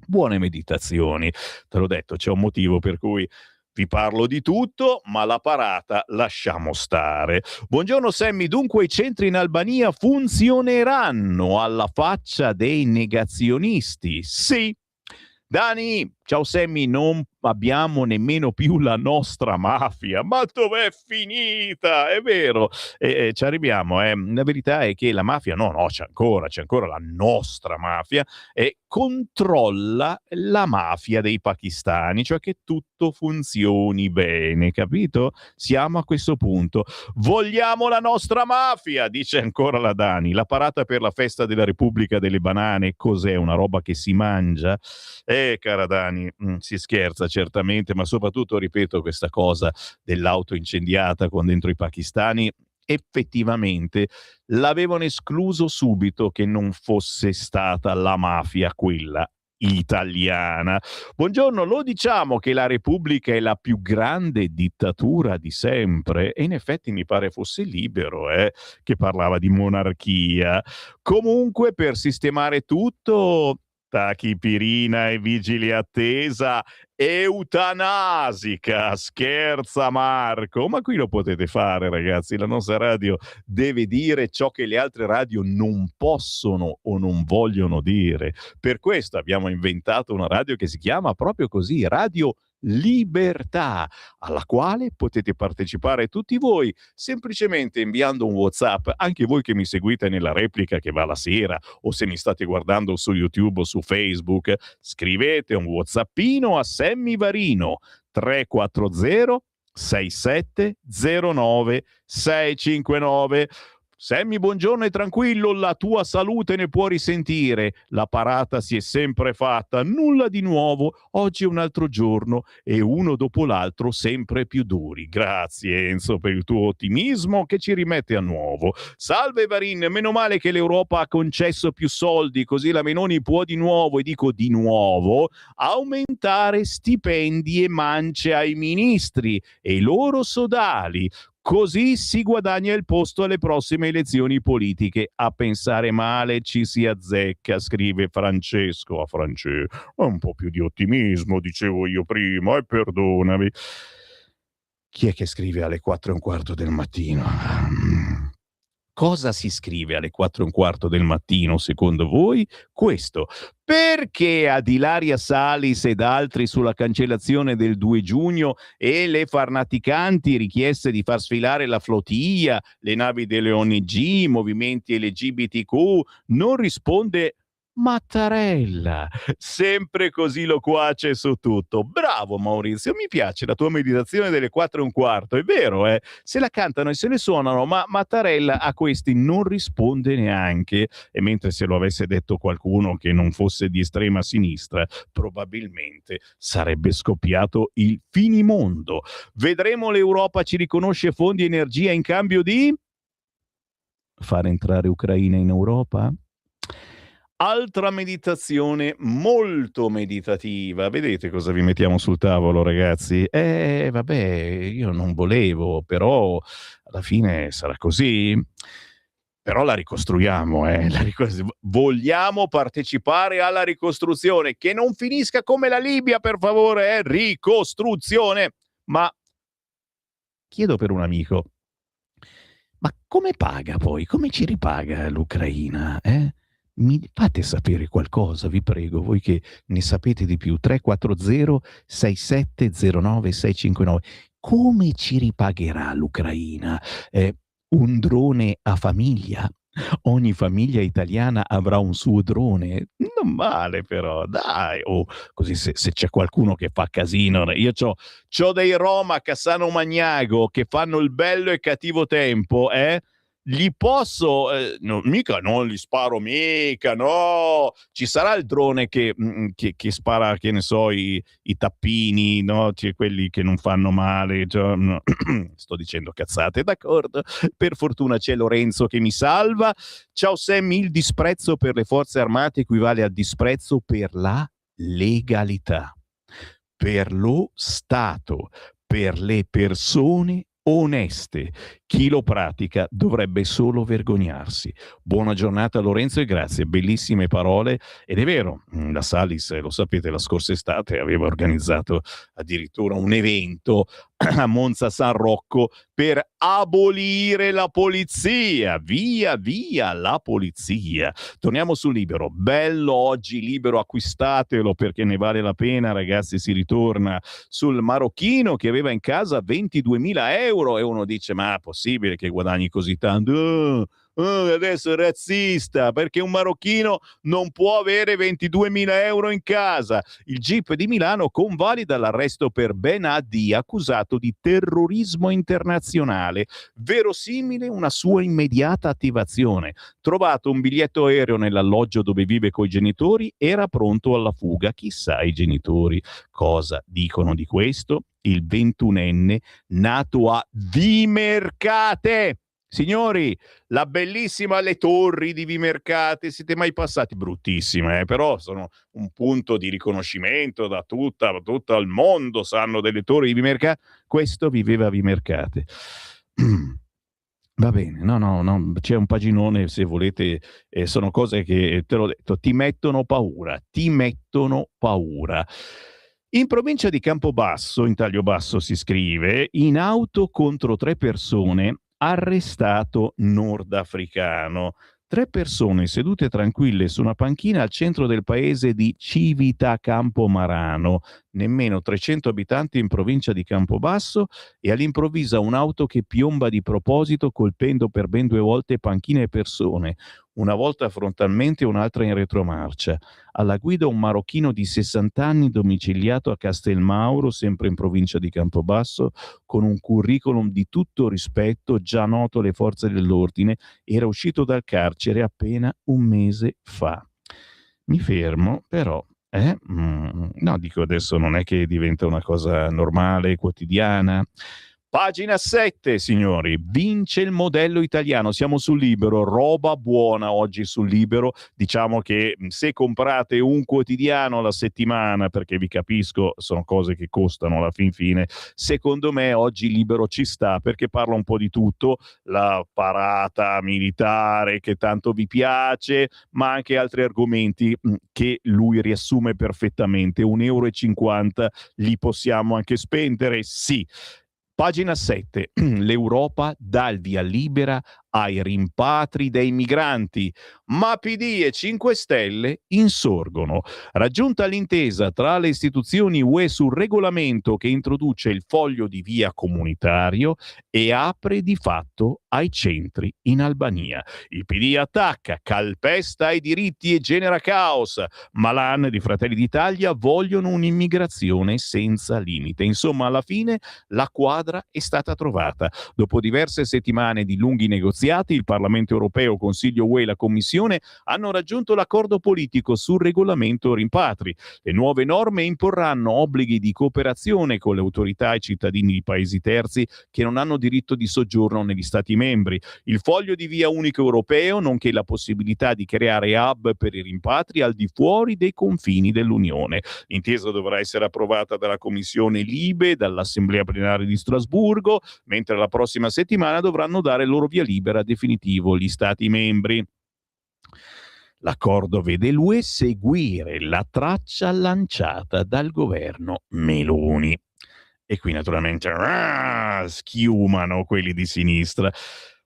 Buone meditazioni. Te l'ho detto, c'è un motivo per cui vi parlo di tutto, ma la parata lasciamo stare. Buongiorno Sammy, dunque i centri in Albania funzioneranno alla faccia dei negazionisti? Sì. Dani, ciao Sammy, non abbiamo nemmeno più la nostra mafia, ma dov'è finita? È vero, ci arriviamo. La verità è che la mafia, no, c'è ancora la nostra mafia e controlla la mafia dei pakistani, cioè che tutto funzioni bene, capito? Siamo a questo punto. Vogliamo la nostra mafia, dice ancora la Dani. La parata per la festa della Repubblica delle Banane, cos'è? Una roba che si mangia? Cara Dani, si scherza certamente, ma soprattutto, ripeto, questa cosa dell'auto incendiata con dentro i pakistani, effettivamente l'avevano escluso subito che non fosse stata la mafia quella italiana. Buongiorno, lo diciamo che la Repubblica è la più grande dittatura di sempre e in effetti mi pare fosse Libero che parlava di monarchia. Comunque, per sistemare tutto, tachipirina e vigili attesa eutanasica, scherza Marco, ma qui lo potete fare ragazzi, la nostra radio deve dire ciò che le altre radio non possono o non vogliono dire. Per questo abbiamo inventato una radio che si chiama proprio così, Radio Libertà, alla quale potete partecipare tutti voi semplicemente inviando un WhatsApp, anche voi che mi seguite nella replica che va la sera o se mi state guardando su YouTube o su Facebook, scrivete un WhatsAppino a Sammy Varino 340 6709 659. Sammy, buongiorno e tranquillo, la tua salute ne può risentire. La parata si è sempre fatta, nulla di nuovo. Oggi è un altro giorno e uno dopo l'altro sempre più duri. Grazie Enzo per il tuo ottimismo che ci rimette a nuovo. Salve Varin, meno male che l'Europa ha concesso più soldi, così la Meloni può di nuovo, e dico di nuovo, aumentare stipendi e mance ai ministri e i loro sodali. Così si guadagna il posto alle prossime elezioni politiche. A pensare male ci si azzecca, scrive Francesco. Un po' più di ottimismo, dicevo io prima, e perdonami. Chi è che scrive alle 4:15 del mattino? Cosa si scrive alle 4:15 del mattino, secondo voi? Questo. Perché ad Ilaria Salis ed altri sulla cancellazione del 2 giugno e le farnaticanti richieste di far sfilare la flotilla, le navi delle ONG, movimenti LGBTQ, non risponde Mattarella, sempre così loquace su tutto. Bravo Maurizio, mi piace la tua meditazione delle 4:15, è vero, se la cantano e se le suonano, ma Mattarella a questi non risponde neanche, e mentre se lo avesse detto qualcuno che non fosse di estrema sinistra, probabilmente sarebbe scoppiato il finimondo. Vedremo, l'Europa ci riconosce fondi e energia in cambio di far entrare Ucraina in Europa? Altra meditazione molto meditativa. Vedete cosa vi mettiamo sul tavolo, ragazzi? Vabbè, io non volevo, però alla fine sarà così. Però la ricostruiamo, vogliamo partecipare alla ricostruzione, che non finisca come la Libia, per favore, ricostruzione. Ma chiedo per un amico, ma come paga poi? Come ci ripaga l'Ucraina, Mi fate sapere qualcosa, vi prego, voi che ne sapete di più. 340 6709 659. Come ci ripagherà l'Ucraina? Un drone a famiglia? Ogni famiglia italiana avrà un suo drone? Non male però, dai. Così se c'è qualcuno che fa casino. Io c'ho dei Rom a Cassano Magnago che fanno il bello e cattivo tempo, Gli posso, no, mica non li sparo, mica, no. Ci sarà il drone che spara, che ne so, i tappini, no? Cioè, quelli che non fanno male. Cioè, no. Sto dicendo cazzate, d'accordo. Per fortuna c'è Lorenzo che mi salva. Ciao Sammy, il disprezzo per le forze armate equivale al disprezzo per la legalità, per lo Stato, per le persone oneste. Chi lo pratica dovrebbe solo vergognarsi. Buona giornata Lorenzo e grazie, bellissime parole. Ed è vero, la Salis, lo sapete, la scorsa estate aveva organizzato addirittura un evento a Monza San Rocco per abolire la polizia. Via la polizia. Torniamo su Libero. Bello oggi Libero, acquistatelo perché ne vale la pena, ragazzi. Si ritorna sul marocchino che aveva in casa 22.000 euro e uno dice, ma è possibile che guadagni così tanto? Adesso è razzista perché un marocchino non può avere 22.000 euro in casa. Il GIP di Milano convalida l'arresto per Ben Adi, accusato di terrorismo internazionale. Verosimile una sua immediata attivazione. Trovato un biglietto aereo nell'alloggio dove vive coi genitori, era pronto alla fuga. Chissà i genitori cosa dicono di questo. Il 21enne nato a Vimercate. Signori, la bellissima Le Torri di Vimercate, siete mai passati? Bruttissime, però sono un punto di riconoscimento da tutto il mondo, sanno delle Torri di Vimercate. Questo viveva a Vimercate. Va bene, no, c'è un paginone se volete, sono cose che, te l'ho detto, ti mettono paura. In provincia di Campobasso, in taglio basso si scrive, in auto contro 3 persone, arrestato nordafricano. 3 persone sedute tranquille su una panchina al centro del paese di Civita Campomarano, nemmeno 300 abitanti in provincia di Campobasso, e all'improvvisa un'auto che piomba di proposito colpendo per ben 2 volte panchine e persone. una volta frontalmente e un'altra in retromarcia. Alla guida un marocchino di 60 anni domiciliato a Castelmauro, sempre in provincia di Campobasso, con un curriculum di tutto rispetto, già noto alle forze dell'ordine, era uscito dal carcere appena un mese fa. Mi fermo, però, no, dico adesso non è che diventa una cosa normale, quotidiana. Pagina 7, signori, vince il modello italiano, siamo sul Libero, roba buona oggi sul Libero, diciamo che se comprate un quotidiano alla settimana, perché vi capisco, sono cose che costano alla fin fine, secondo me oggi Libero ci sta, perché parla un po' di tutto, la parata militare che tanto vi piace, ma anche altri argomenti che lui riassume perfettamente. 1,50 euro li possiamo anche spendere, sì. Pagina 7. L'Europa dà il via libera ai rimpatri dei migranti, ma PD e 5 Stelle insorgono. Raggiunta l'intesa tra le istituzioni UE sul regolamento che introduce il foglio di via comunitario e apre di fatto ai centri in Albania. Il PD attacca, calpesta i diritti e genera caos. Malan di Fratelli d'Italia vogliono un'immigrazione senza limite. Insomma, alla fine la quadra è stata trovata. Dopo diverse settimane di lunghi negoziati, il Parlamento europeo, Consiglio UE e la Commissione hanno raggiunto l'accordo politico sul regolamento rimpatri. Le nuove norme imporranno obblighi di cooperazione con le autorità e cittadini di paesi terzi che non hanno diritto di soggiorno negli Stati membri. Il foglio di via unico europeo, nonché la possibilità di creare hub per i rimpatri al di fuori dei confini dell'Unione. L'intesa dovrà essere approvata dalla Commissione Libe, dall'Assemblea plenaria di Strasburgo, mentre la prossima settimana dovranno dare il loro via libera definitivo gli Stati membri. L'accordo vede l'UE seguire la traccia lanciata dal governo Meloni. E qui naturalmente schiumano quelli di sinistra.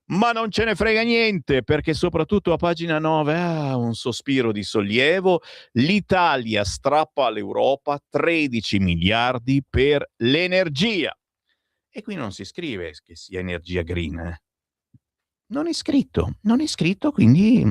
Ma non ce ne frega niente, perché soprattutto a pagina 9 un sospiro di sollievo. L'Italia strappa all'Europa 13 miliardi per l'energia. E qui non si scrive che sia energia green. Non è scritto, quindi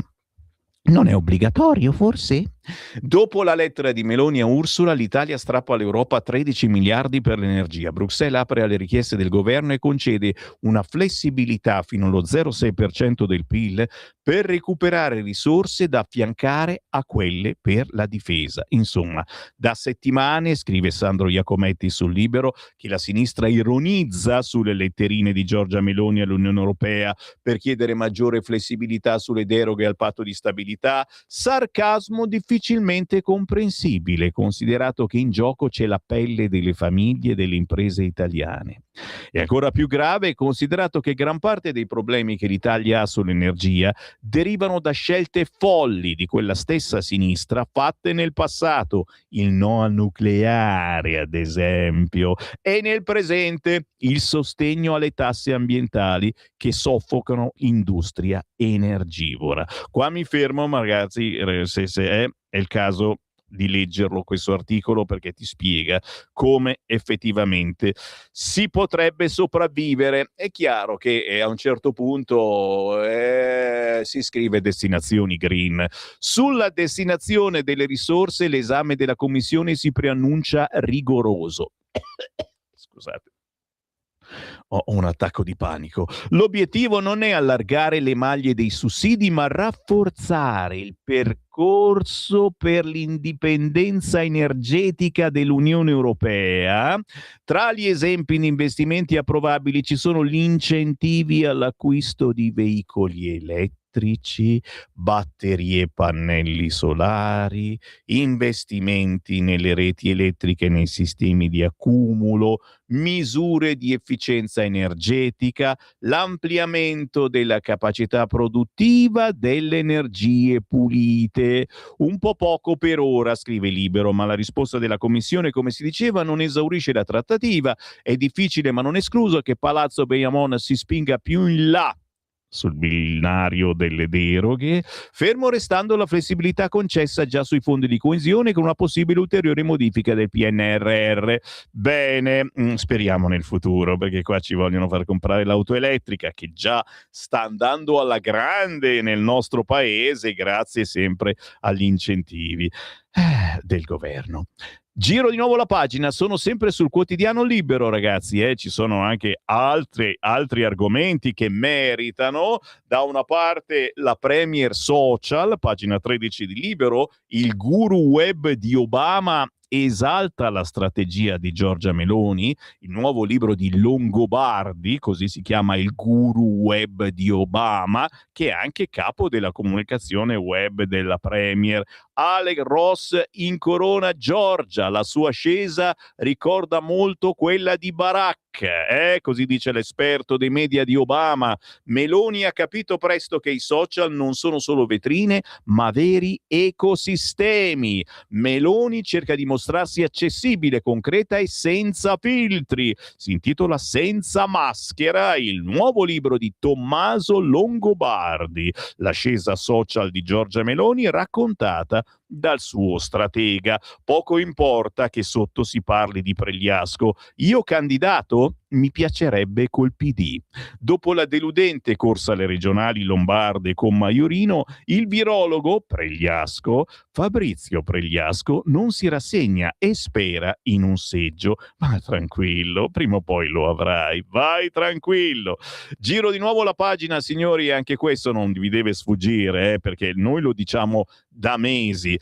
non è obbligatorio, forse? Dopo la lettera di Meloni a Ursula, l'Italia strappa all'Europa 13 miliardi per l'energia. Bruxelles apre alle richieste del governo e concede una flessibilità fino allo 0,6% del PIL per recuperare risorse da affiancare a quelle per la difesa. Insomma, da settimane, scrive Sandro Iacometti sul Libero, che la sinistra ironizza sulle letterine di Giorgia Meloni all'Unione Europea per chiedere maggiore flessibilità sulle deroghe al patto di stabilità, sarcasmo difficilmente comprensibile, considerato che in gioco c'è la pelle delle famiglie e delle imprese italiane. E ancora più grave, considerato che gran parte dei problemi che l'Italia ha sull'energia derivano da scelte folli di quella stessa sinistra fatte nel passato, il no al nucleare ad esempio, e nel presente il sostegno alle tasse ambientali che soffocano l'industria energivora. Qua mi fermo, ragazzi, se è il caso di leggerlo questo articolo, perché ti spiega come effettivamente si potrebbe sopravvivere. È chiaro che a un certo punto si scrive destinazioni green. Sulla destinazione delle risorse l'esame della Commissione si preannuncia rigoroso. Scusate. Ho un attacco di panico. L'obiettivo non è allargare le maglie dei sussidi, ma rafforzare il percorso per l'indipendenza energetica dell'Unione Europea. Tra gli esempi di investimenti approvabili ci sono gli incentivi all'acquisto di veicoli elettrici, batterie e pannelli solari, investimenti nelle reti elettriche e nei sistemi di accumulo, misure di efficienza energetica, l'ampliamento della capacità produttiva delle energie pulite. Un po' poco per ora, scrive Libero, ma la risposta della Commissione, come si diceva, non esaurisce la trattativa. È difficile ma non escluso che Palazzo Beyamon si spinga più in là sul binario delle deroghe, fermo restando la flessibilità concessa già sui fondi di coesione con una possibile ulteriore modifica del PNRR. Bene, speriamo nel futuro, perché qua ci vogliono far comprare l'auto elettrica, che già sta andando alla grande nel nostro paese, grazie sempre agli incentivi del governo. Giro di nuovo la pagina, sono sempre sul quotidiano Libero, ragazzi, ci sono anche altri argomenti che meritano. Da una parte la Premier Social, pagina 13 di Libero, il guru web di Obama esalta la strategia di Giorgia Meloni, il nuovo libro di Longobardi, così si chiama il guru web di Obama, che è anche capo della comunicazione web della Premier. Alec Ross incorona Giorgia, la sua ascesa ricorda molto quella di Barack, così dice l'esperto dei media di Obama. Meloni ha capito presto che i social non sono solo vetrine, ma veri ecosistemi. Meloni cerca di mostrarsi accessibile, concreta e senza filtri. Si intitola Senza maschera, il nuovo libro di Tommaso Longobardi, l'ascesa social di Giorgia Meloni raccontata dal suo stratega. Poco importa che sotto si parli di Pregliasco. Io candidato? Mi piacerebbe col PD. Dopo la deludente corsa alle regionali lombarde con Maiorino, il virologo Pregliasco, Fabrizio Pregliasco, non si rassegna e spera in un seggio. Ma tranquillo, prima o poi lo avrai. Vai tranquillo. Giro di nuovo la pagina, signori, anche questo non vi deve sfuggire, perché noi lo diciamo da mesi.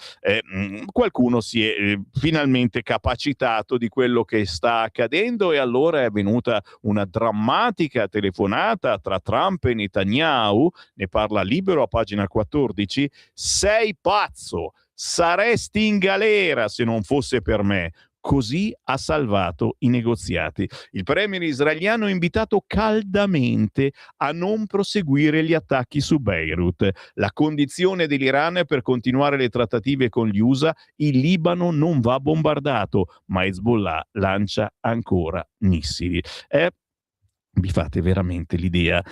Qualcuno si è finalmente capacitato di quello che sta accadendo, e allora è venuta una drammatica telefonata tra Trump e Netanyahu. Ne parla Libero a pagina 14. Sei pazzo, saresti in galera se non fosse per me. Così ha salvato i negoziati. Il premier israeliano è invitato caldamente a non proseguire gli attacchi su Beirut. La condizione dell'Iran per continuare le trattative con gli USA: il Libano non va bombardato, ma Hezbollah lancia ancora missili. Vi fate veramente l'idea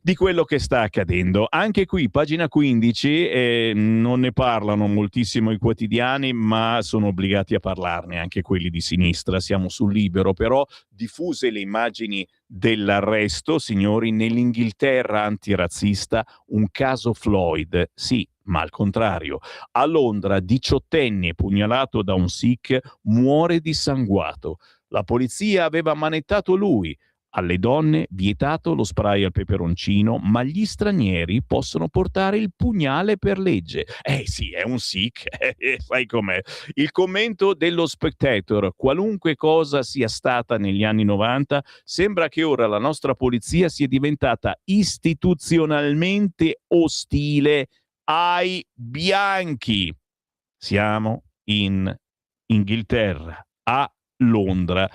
di quello che sta accadendo. Anche qui, pagina 15, non ne parlano moltissimo i quotidiani, ma sono obbligati a parlarne anche quelli di sinistra. Siamo sul Libero, però diffuse le immagini dell'arresto, signori, nell'Inghilterra antirazzista, un caso Floyd. Sì, ma al contrario. A Londra, 18enne pugnalato da un Sikh muore dissanguato. La polizia aveva manettato lui. Alle donne vietato lo spray al peperoncino, ma gli stranieri possono portare il pugnale per legge. Sì, è un Sikh, sai com'è. Il commento dello Spectator: qualunque cosa sia stata negli anni 90, sembra che ora la nostra polizia sia diventata istituzionalmente ostile ai bianchi. Siamo in Inghilterra, a Londra.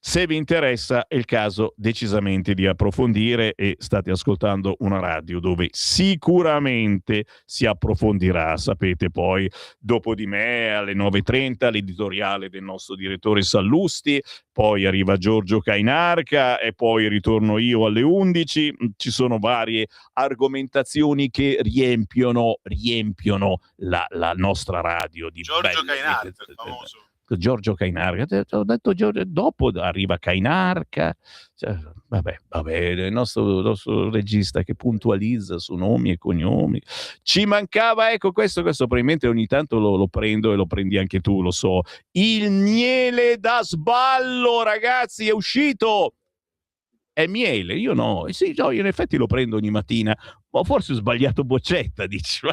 Se vi interessa è il caso decisamente di approfondire, e state ascoltando una radio dove sicuramente si approfondirà. Sapete, poi dopo di me alle 9:30 l'editoriale del nostro direttore Sallusti, poi arriva Giorgio Cainarca e poi ritorno io alle 11. Ci sono varie argomentazioni che riempiono la nostra radio di Giorgio Cainarca, il famoso. Giorgio Cainarca, ho detto Giorgio, dopo arriva Cainarca, vabbè, il nostro regista che puntualizza su nomi e cognomi. Ci mancava, ecco, questo probabilmente ogni tanto lo prendo, e lo prendi anche tu, lo so. Il miele da sballo, ragazzi, è uscito. È miele, io no. Sì, no, io in effetti lo prendo ogni mattina, ma forse ho sbagliato boccetta, dici.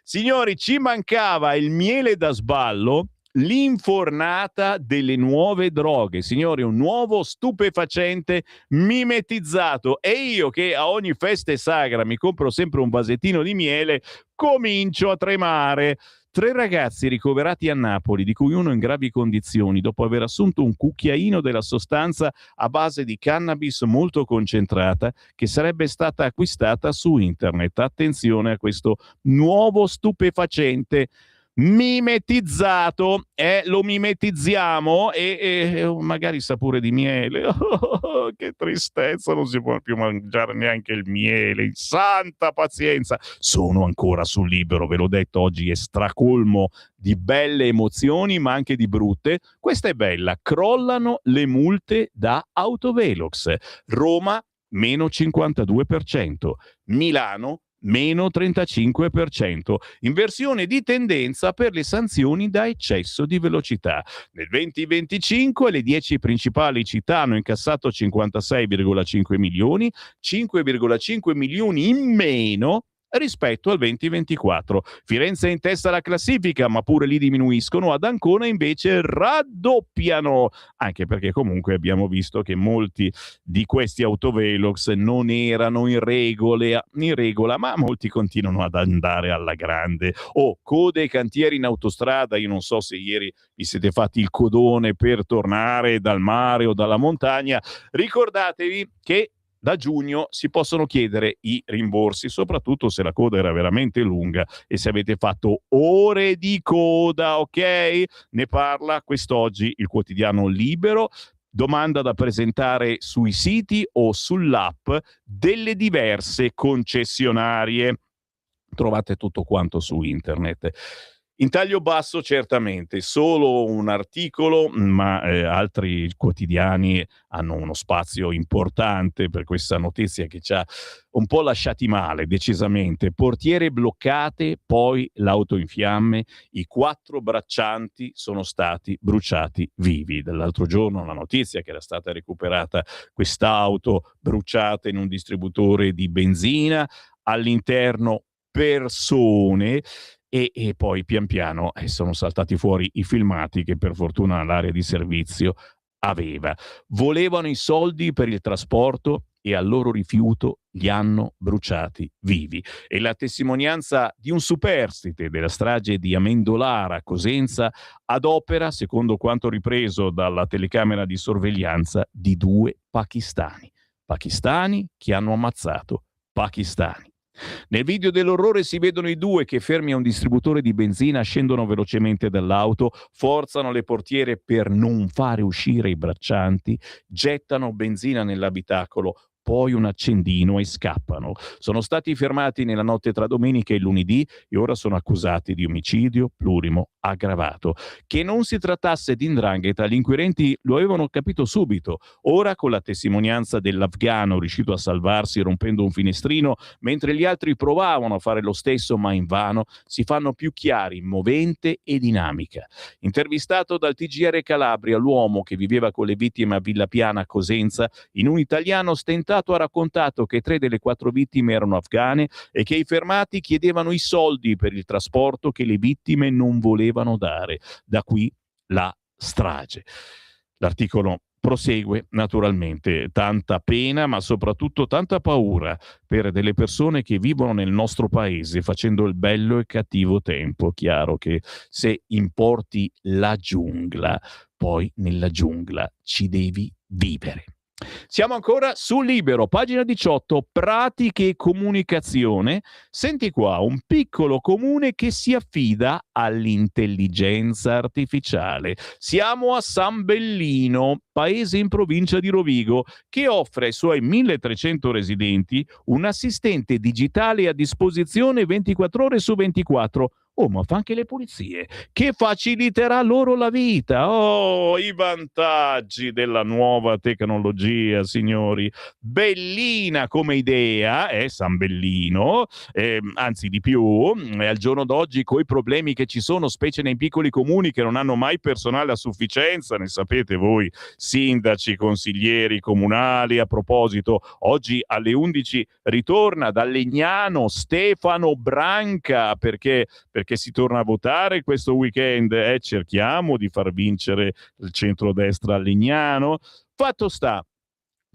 Signori, ci mancava il miele da sballo, l'infornata delle nuove droghe. Signori, un nuovo stupefacente mimetizzato, e io che a ogni festa e sagra mi compro sempre un vasettino di miele, comincio a tremare. 3 ragazzi ricoverati a Napoli, di cui uno in gravi condizioni dopo aver assunto un cucchiaino della sostanza a base di cannabis molto concentrata che sarebbe stata acquistata su internet. Attenzione a questo nuovo stupefacente mimetizzato, lo mimetizziamo e magari sapore di miele. Oh, che tristezza, non si può più mangiare neanche il miele, santa pazienza. Sono ancora sul Libero, ve l'ho detto, oggi è stracolmo di belle emozioni ma anche di brutte. Questa è bella: crollano le multe da autovelox. Roma meno 52%, Milano meno 35%, in versione di tendenza per le sanzioni da eccesso di velocità. Nel 2025 le 10 principali città hanno incassato 56,5 milioni, 5,5 milioni in meno rispetto al 2024. Firenze è in testa alla classifica, ma pure lì diminuiscono. Ad Ancona invece raddoppiano, anche perché comunque abbiamo visto che molti di questi autovelox non erano in regola, ma molti continuano ad andare alla grande. Code e cantieri in autostrada. Io non so se ieri vi siete fatti il codone per tornare dal mare o dalla montagna. Ricordatevi che da giugno si possono chiedere i rimborsi, soprattutto se la coda era veramente lunga e se avete fatto ore di coda, ok? Ne parla quest'oggi il quotidiano Libero. Domanda da presentare sui siti o sull'app delle diverse concessionarie. Trovate tutto quanto su internet. In taglio basso certamente, solo un articolo, ma altri quotidiani hanno uno spazio importante per questa notizia che ci ha un po' lasciati male, decisamente. Portiere bloccate, poi l'auto in fiamme, i 4 braccianti sono stati bruciati vivi. Dall'altro giorno la notizia che era stata recuperata quest'auto bruciata in un distributore di benzina, all'interno persone. E poi pian piano sono saltati fuori i filmati che per fortuna l'area di servizio aveva. Volevano i soldi per il trasporto e al loro rifiuto li hanno bruciati vivi. E la testimonianza di un superstite della strage di Amendolara a Cosenza ad opera, secondo quanto ripreso dalla telecamera di sorveglianza, di 2 pakistani che hanno ammazzato pakistani. Nel video dell'orrore si vedono i 2 che, fermi a un distributore di benzina, scendono velocemente dall'auto, forzano le portiere per non fare uscire i braccianti, gettano benzina nell'abitacolo, poi un accendino e scappano. Sono stati fermati nella notte tra domenica e lunedì e ora sono accusati di omicidio plurimo aggravato. Che non si trattasse di 'ndrangheta, gli inquirenti lo avevano capito subito. Ora, con la testimonianza dell'afgano riuscito a salvarsi rompendo un finestrino, mentre gli altri provavano a fare lo stesso ma invano, si fanno più chiari movente e dinamica. Intervistato dal TGR Calabria, l'uomo che viveva con le vittime a Villa Piana a Cosenza, in un italiano stentato ha raccontato che 3 delle 4 vittime erano afghane e che i fermati chiedevano i soldi per il trasporto che le vittime non volevano dare. Da qui la strage. L'articolo prosegue naturalmente. Tanta pena, ma soprattutto tanta paura per delle persone che vivono nel nostro paese facendo il bello e cattivo tempo. Chiaro che se importi la giungla, poi nella giungla ci devi vivere. Siamo ancora sul Libero, pagina 18, pratiche e comunicazione. Senti qua, un piccolo comune che si affida all'intelligenza artificiale. Siamo a San Bellino, paese in provincia di Rovigo, che offre ai suoi 1300 residenti un assistente digitale a disposizione 24 ore su 24. Ma fa anche le pulizie, che faciliterà loro la vita. I vantaggi della nuova tecnologia, signori. Bellina come idea, San Bellino, anzi di più, al giorno d'oggi, coi problemi che ci sono, specie nei piccoli comuni che non hanno mai personale a sufficienza, ne sapete voi, sindaci, consiglieri comunali. A proposito, oggi alle 11 ritorna da Legnano Stefano Branca, perché si torna a votare questo weekend. Cerchiamo di far vincere il centrodestra a Legnano. Fatto sta,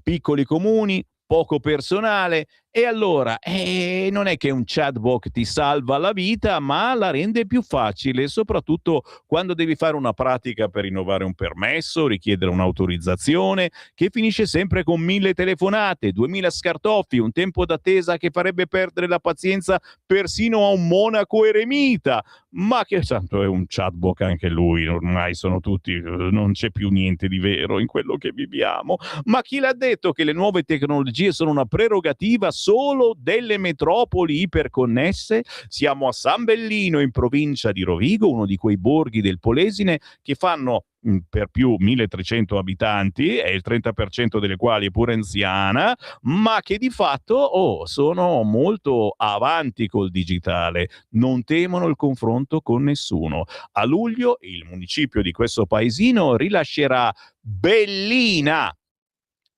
piccoli comuni, poco personale, E allora, non è che un chatbot ti salva la vita, ma la rende più facile, soprattutto quando devi fare una pratica per rinnovare un permesso, richiedere un'autorizzazione, che finisce sempre con 1000 telefonate, 2000 scartoffi, un tempo d'attesa che farebbe perdere la pazienza persino a un monaco eremita. Ma che santo, è un chatbot anche lui, ormai sono tutti, non c'è più niente di vero in quello che viviamo. Ma chi l'ha detto che le nuove tecnologie sono una prerogativa solo delle metropoli iperconnesse? Siamo a San Bellino, in provincia di Rovigo, uno di quei borghi del Polesine che fanno per più 1300 abitanti, e il 30% delle quali è pure anziana, ma che di fatto sono molto avanti col digitale, non temono il confronto con nessuno. A luglio il municipio di questo paesino rilascerà Bellina,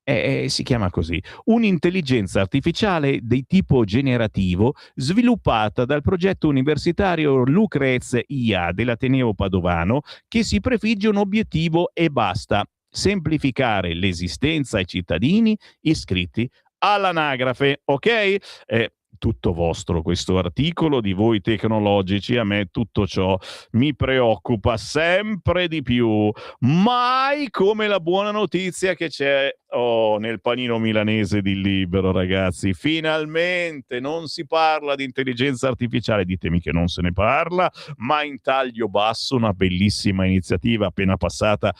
si chiama così, un'intelligenza artificiale di tipo generativo sviluppata dal progetto universitario Lucrez IA dell'Ateneo Padovano, che si prefigge un obiettivo e basta: semplificare l'esistenza ai cittadini iscritti all'anagrafe, ok? Tutto vostro questo articolo di voi tecnologici, a me tutto ciò mi preoccupa sempre di più, mai come la buona notizia che c'è nel panino milanese di Libero, ragazzi. Finalmente non si parla di intelligenza artificiale, ditemi che non se ne parla, ma in taglio basso, una bellissima iniziativa appena passata.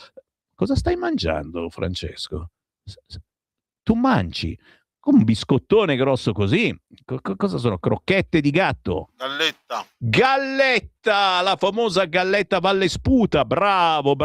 Cosa stai mangiando, Francesco? Tu mangi un biscottone grosso così. Cosa sono? Crocchette di gatto? Galletta, la famosa galletta Valle Sputa. Bravo,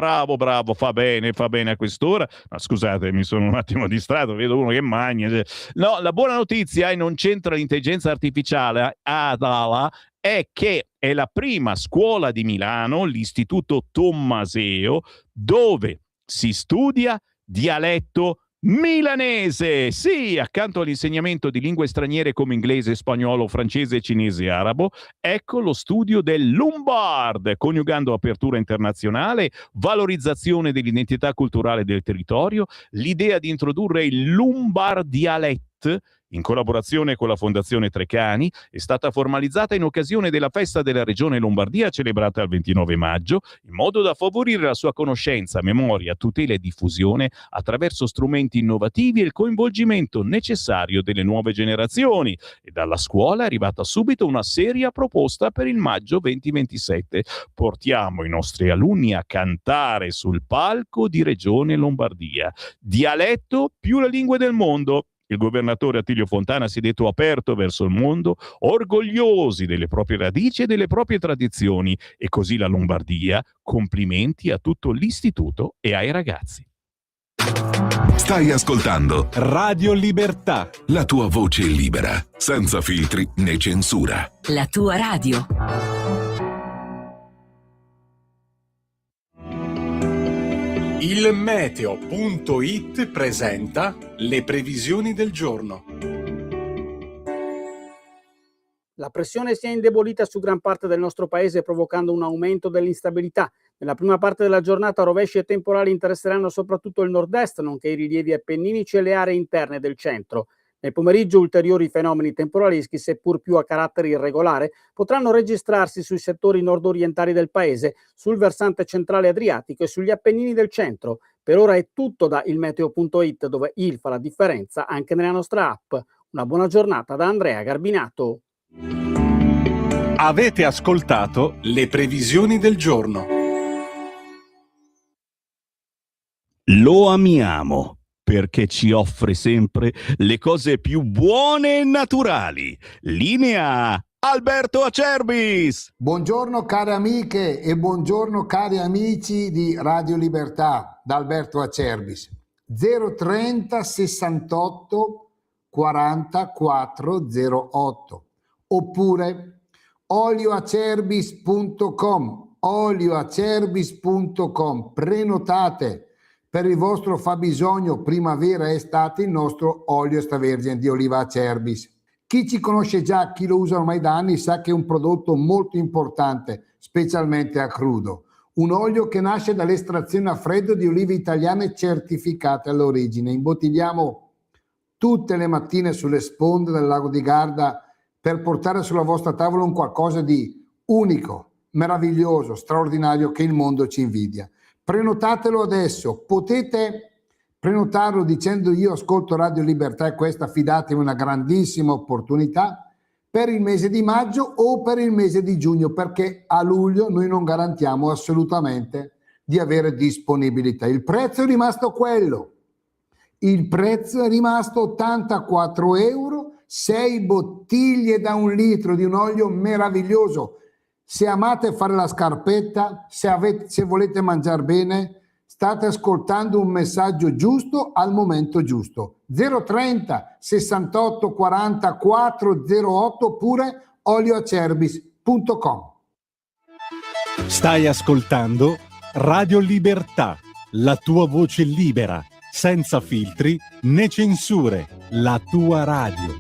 fa bene a quest'ora. Ma scusate, mi sono un attimo distratto, vedo uno che mangia. No, la buona notizia, e non c'entra l'intelligenza artificiale, è che è la prima scuola di Milano, l'Istituto Tommaseo, dove si studia dialetto milanese. Sì, accanto all'insegnamento di lingue straniere come inglese, spagnolo, francese, cinese e arabo, ecco lo studio del Lombard, coniugando apertura internazionale, valorizzazione dell'identità culturale del territorio, l'idea di introdurre il Lombard Dialect in collaborazione con la Fondazione Treccani, è stata formalizzata in occasione della festa della Regione Lombardia celebrata il 29 maggio, in modo da favorire la sua conoscenza, memoria, tutela e diffusione attraverso strumenti innovativi e il coinvolgimento necessario delle nuove generazioni. E dalla scuola è arrivata subito una seria proposta per il maggio 2027. Portiamo i nostri alunni a cantare sul palco di Regione Lombardia. Dialetto più le lingue del mondo. Il governatore Attilio Fontana si è detto aperto verso il mondo, orgogliosi delle proprie radici e delle proprie tradizioni, e così la Lombardia. Complimenti a tutto l'istituto e ai ragazzi. Stai ascoltando Radio Libertà. la tua voce libera, senza filtri né censura. La tua radio. Il meteo.it presenta le previsioni del giorno. La pressione si è indebolita su gran parte del nostro paese, provocando un aumento dell'instabilità. Nella prima parte della giornata rovesci e temporali interesseranno soprattutto il nord-est, nonché i rilievi appenninici e le aree interne del centro. Nel pomeriggio ulteriori fenomeni temporaleschi, seppur più a carattere irregolare, potranno registrarsi sui settori nord-orientali del paese, sul versante centrale adriatico e sugli Appennini del centro. Per ora è tutto da ilmeteo.it, dove il fa la differenza anche nella nostra app. Una buona giornata da Andrea Garbinato. Avete ascoltato Le previsioni del giorno. Lo amiamo perché ci offre sempre le cose più buone e naturali. Linea Alberto Acerbis. Buongiorno care amiche e buongiorno cari amici di Radio Libertà, da Alberto Acerbis. 030 68 4408 oppure olioacerbis.com. Prenotate per il vostro fabbisogno primavera e estate il nostro olio extravergine di oliva Acerbis. Chi ci conosce già, chi lo usa ormai da anni, sa che è un prodotto molto importante, specialmente a crudo. Un olio che nasce dall'estrazione a freddo di olive italiane certificate all'origine. Imbottigliamo tutte le mattine sulle sponde del lago di Garda per portare sulla vostra tavola un qualcosa di unico, meraviglioso, straordinario che il mondo ci invidia. Prenotatelo adesso, potete prenotarlo dicendo io ascolto Radio Libertà e questa, fidatevi, una grandissima opportunità per il mese di maggio o per il mese di giugno, perché a luglio noi non garantiamo assolutamente di avere disponibilità. Il prezzo è rimasto quello, il prezzo è rimasto 84 euro, 6 bottiglie da 1 litro di un olio meraviglioso. Se amate fare la scarpetta, se volete mangiare bene, state ascoltando un messaggio giusto al momento giusto. 030 68 40 408 oppure olioacerbis.com. Stai ascoltando Radio Libertà, la tua voce libera, senza filtri né censure, la tua radio.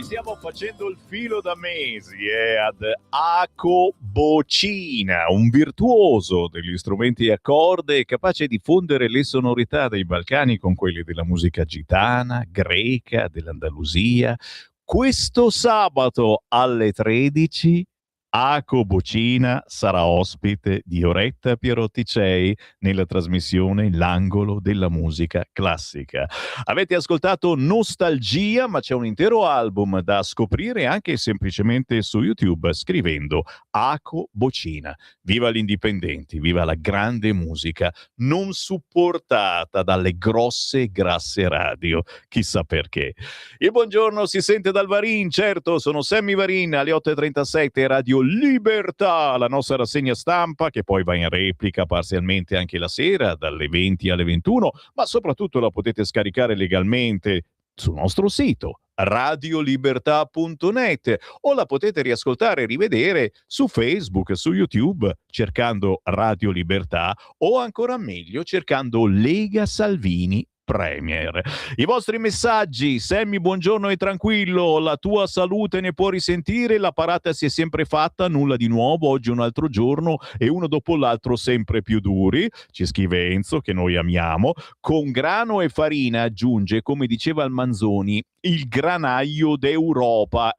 Stiamo facendo il filo da mesi ad Ako Bocina, un virtuoso degli strumenti a corde capace di fondere le sonorità dei Balcani con quelle della musica gitana, greca, dell'Andalusia. Questo sabato alle 13 Ako Bocina sarà ospite di Oretta Pierotticei nella trasmissione L'angolo della musica classica. Avete ascoltato Nostalgia, ma c'è un intero album da scoprire anche semplicemente su YouTube scrivendo Ako Bocina. Viva gli indipendenti, viva la grande musica non supportata dalle grosse e grasse radio, chissà perché. Il buongiorno si sente dal Varin, certo, sono Sammy Varin alle 8:37 Radio Libertà, la nostra rassegna stampa che poi va in replica parzialmente anche la sera dalle 20 alle 21, ma soprattutto la potete scaricare legalmente sul nostro sito radiolibertà.net, o la potete riascoltare e rivedere su Facebook, su YouTube, cercando Radio Libertà, o ancora meglio cercando Lega Salvini Premier. I vostri messaggi: Sammy, buongiorno e tranquillo, la tua salute ne può risentire, la parata si è sempre fatta, nulla di nuovo, oggi un altro giorno e uno dopo l'altro sempre più duri, ci scrive Enzo, che noi amiamo. Con grano e farina, aggiunge, come diceva il Manzoni, il granaio d'Europa.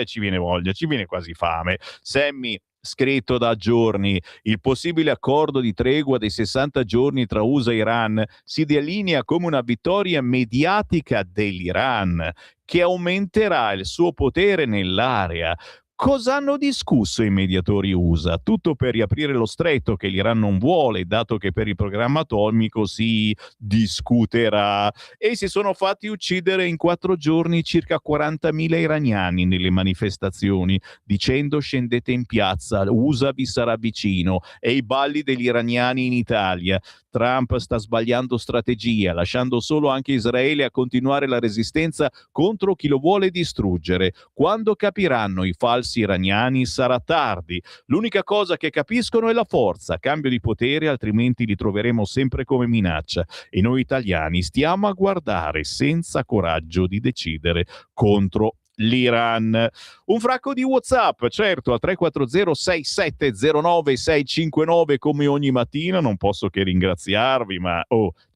Ci viene voglia, ci viene quasi fame. Sammy, scritto da giorni, il possibile accordo di tregua dei 60 giorni tra USA e Iran si delinea come una vittoria mediatica dell'Iran, che aumenterà il suo potere nell'area. Cosa hanno discusso i mediatori USA? Tutto per riaprire lo stretto, che l'Iran non vuole, dato che per il programma atomico si discuterà. E si sono fatti uccidere in 4 giorni circa 40.000 iraniani nelle manifestazioni, dicendo scendete in piazza, USA vi sarà vicino, e i balli degli iraniani in Italia. Trump sta sbagliando strategia, lasciando solo anche Israele a continuare la resistenza contro chi lo vuole distruggere. Quando capiranno i falsi iraniani sarà tardi. L'unica cosa che capiscono è la forza, cambio di potere, altrimenti li troveremo sempre come minaccia. E noi italiani stiamo a guardare senza coraggio di decidere contro l'Iran. Un fracco di WhatsApp, certo, al 340-6709-659, come ogni mattina. Non posso che ringraziarvi, ma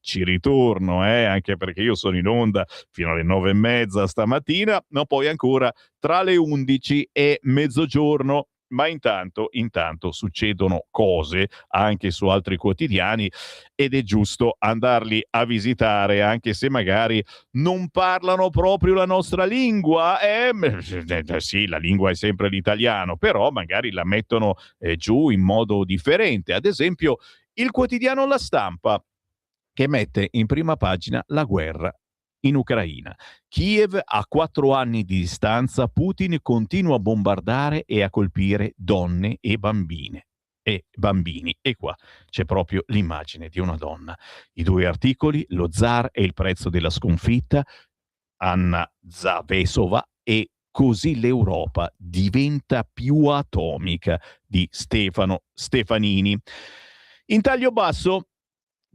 ci ritorno, anche perché io sono in onda fino alle 9:30 stamattina, ma poi ancora tra le 11 e mezzogiorno. Ma intanto succedono cose anche su altri quotidiani ed è giusto andarli a visitare, anche se magari non parlano proprio la nostra lingua. Sì, la lingua è sempre l'italiano, però magari la mettono giù in modo differente. Ad esempio, il quotidiano La Stampa, che mette in prima pagina la guerra in Ucraina. Kiev a 4 anni di distanza, Putin continua a bombardare e a colpire donne e bambini. E qua c'è proprio l'immagine di una donna. I 2 articoli, lo zar e il prezzo della sconfitta, Anna Zavesova, e così l'Europa diventa più atomica, di Stefano Stefanini. In taglio basso,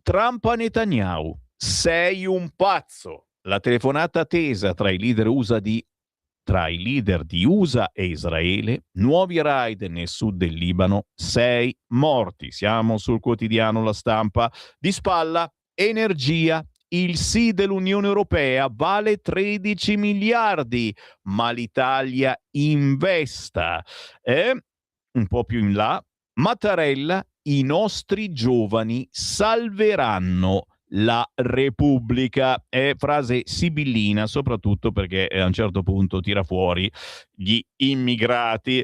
Trump a Netanyahu: sei un pazzo. La telefonata tesa tra i leader di USA e Israele, nuovi raid nel sud del Libano, 6 morti. Siamo sul quotidiano La Stampa. Di spalla, energia. Il sì dell'Unione Europea vale 13 miliardi, ma l'Italia investa. Un po' più in là, Mattarella: i nostri giovani salveranno la Repubblica. È frase sibillina, soprattutto perché a un certo punto tira fuori gli immigrati.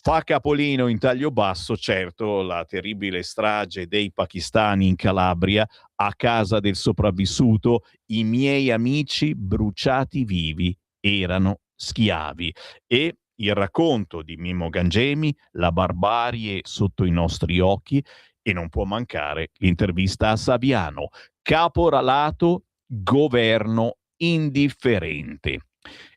Fa capolino in taglio basso, certo, la terribile strage dei pakistani in Calabria, a casa del sopravvissuto: i miei amici bruciati vivi erano schiavi. E il racconto di Mimmo Gangemi, la barbarie sotto i nostri occhi. E non può mancare l'intervista a Saviano: caporalato, governo indifferente.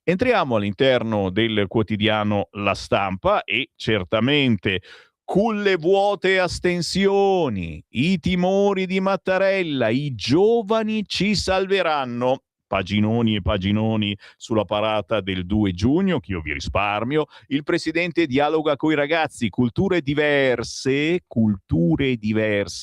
Entriamo all'interno del quotidiano La Stampa e certamente culle vuote astensioni, i timori di Mattarella, i giovani ci salveranno. Paginoni e paginoni sulla parata del 2 giugno, che io vi risparmio. Il presidente dialoga coi ragazzi, culture diverse,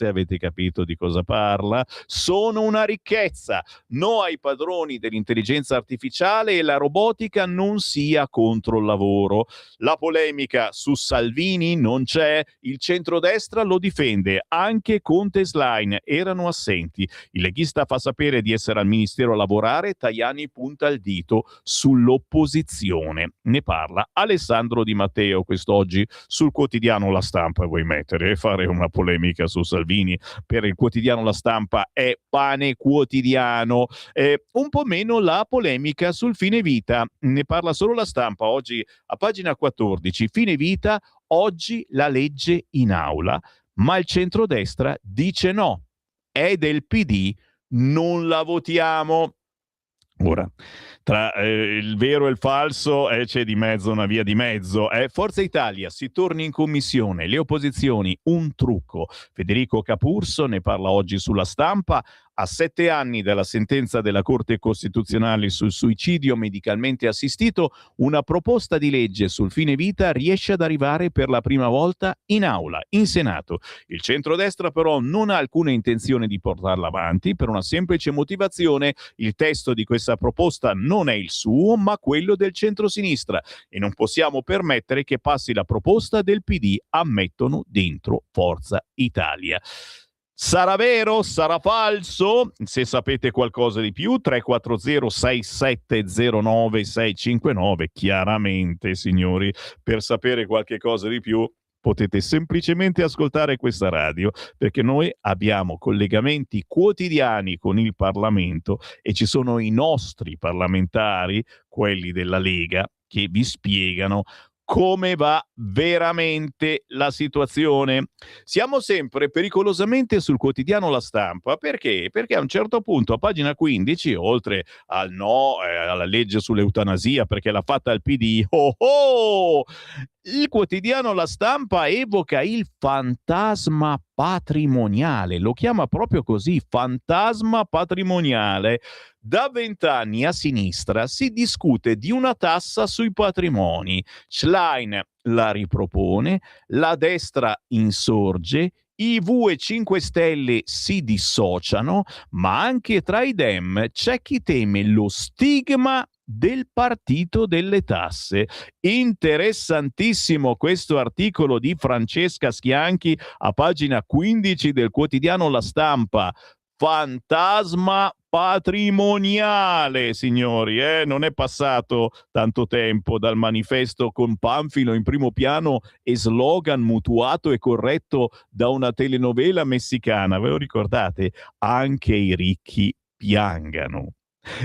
avete capito di cosa parla? Sono una ricchezza. No ai padroni dell'intelligenza artificiale e la robotica non sia contro il lavoro. La polemica su Salvini non c'è, il centrodestra lo difende, anche Conte e Schlein erano assenti. Il leghista fa sapere di essere al ministero a lavorare, Tajani punta il dito sull'opposizione. Ne parla Alessandro Di Matteo quest'oggi sul quotidiano La Stampa. Vuoi mettere e fare una polemica su Salvini? Per il quotidiano La Stampa è pane quotidiano. Un po' meno la polemica sul fine vita, ne parla solo La Stampa oggi a pagina 14. Fine vita, oggi la legge in aula, ma il centrodestra dice no, è del PD, non la votiamo. Ora, tra il vero e il falso c'è di mezzo una via di mezzo. Forza Italia, si torni in commissione, le opposizioni, un trucco. Federico Capurso ne parla oggi sulla Stampa. A 7 anni dalla sentenza della Corte Costituzionale sul suicidio medicalmente assistito, una proposta di legge sul fine vita riesce ad arrivare per la prima volta in aula, in Senato. Il centrodestra però non ha alcuna intenzione di portarla avanti per una semplice motivazione: il testo di questa proposta non è il suo, ma quello del centrosinistra, e non possiamo permettere che passi la proposta del PD, ammettono dentro Forza Italia. Sarà vero? Sarà falso? Se sapete qualcosa di più, 340-6709-659. Chiaramente, signori, per sapere qualche cosa di più potete semplicemente ascoltare questa radio, perché noi abbiamo collegamenti quotidiani con il Parlamento e ci sono i nostri parlamentari, quelli della Lega, che vi spiegano come va veramente la situazione. Siamo sempre pericolosamente sul quotidiano La Stampa. Perché? Perché a un certo punto, a pagina 15, oltre al no alla legge sull'eutanasia perché l'ha fatta il PD, il quotidiano La Stampa evoca il fantasma patrimoniale, lo chiama proprio così, fantasma patrimoniale. Da 20 anni a sinistra si discute di una tassa sui patrimoni. Schlein la ripropone, la destra insorge, i V e 5 Stelle si dissociano, ma anche tra i Dem c'è chi teme lo stigma del partito delle tasse. Interessantissimo questo articolo di Francesca Schianchi a pagina 15 del quotidiano La Stampa. Fantasma patrimoniale, signori, non è passato tanto tempo dal manifesto con Panfilo in primo piano e slogan mutuato e corretto da una telenovela messicana. Ve lo ricordate? Anche i ricchi piangano.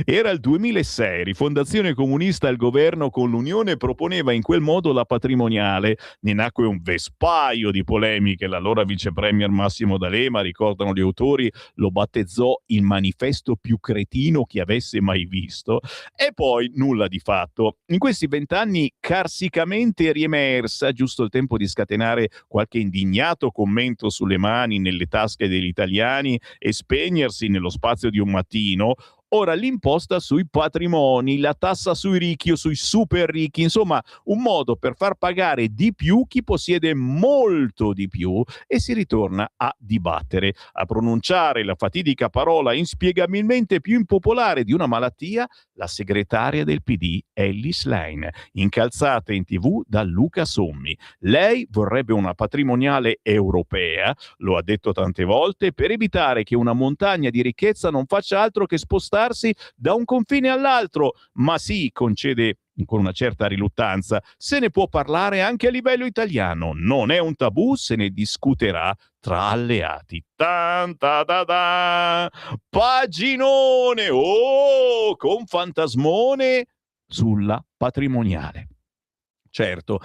Era il 2006, Rifondazione Comunista al governo con l'Unione proponeva in quel modo la patrimoniale. Ne nacque un vespaio di polemiche. L'allora vice premier Massimo D'Alema, ricordano gli autori, lo battezzò il manifesto più cretino che avesse mai visto. E poi nulla di fatto. In questi 20 anni carsicamente riemersa, giusto il tempo di scatenare qualche indignato commento sulle mani nelle tasche degli italiani e spegnersi nello spazio di un mattino. Ora l'imposta sui patrimoni, la tassa sui ricchi o sui super ricchi, insomma un modo per far pagare di più chi possiede molto di più, e si ritorna a dibattere, a pronunciare la fatidica parola inspiegabilmente più impopolare di una malattia, la segretaria del PD Elly Schlein, incalzata in TV da Luca Sommi. Lei vorrebbe una patrimoniale europea, lo ha detto tante volte, per evitare che una montagna di ricchezza non faccia altro che spostarsi da un confine all'altro. Ma sì, concede con una certa riluttanza, se ne può parlare anche a livello italiano, non è un tabù, se ne discuterà tra alleati. Paginone, con fantasmone sulla patrimoniale. Certo,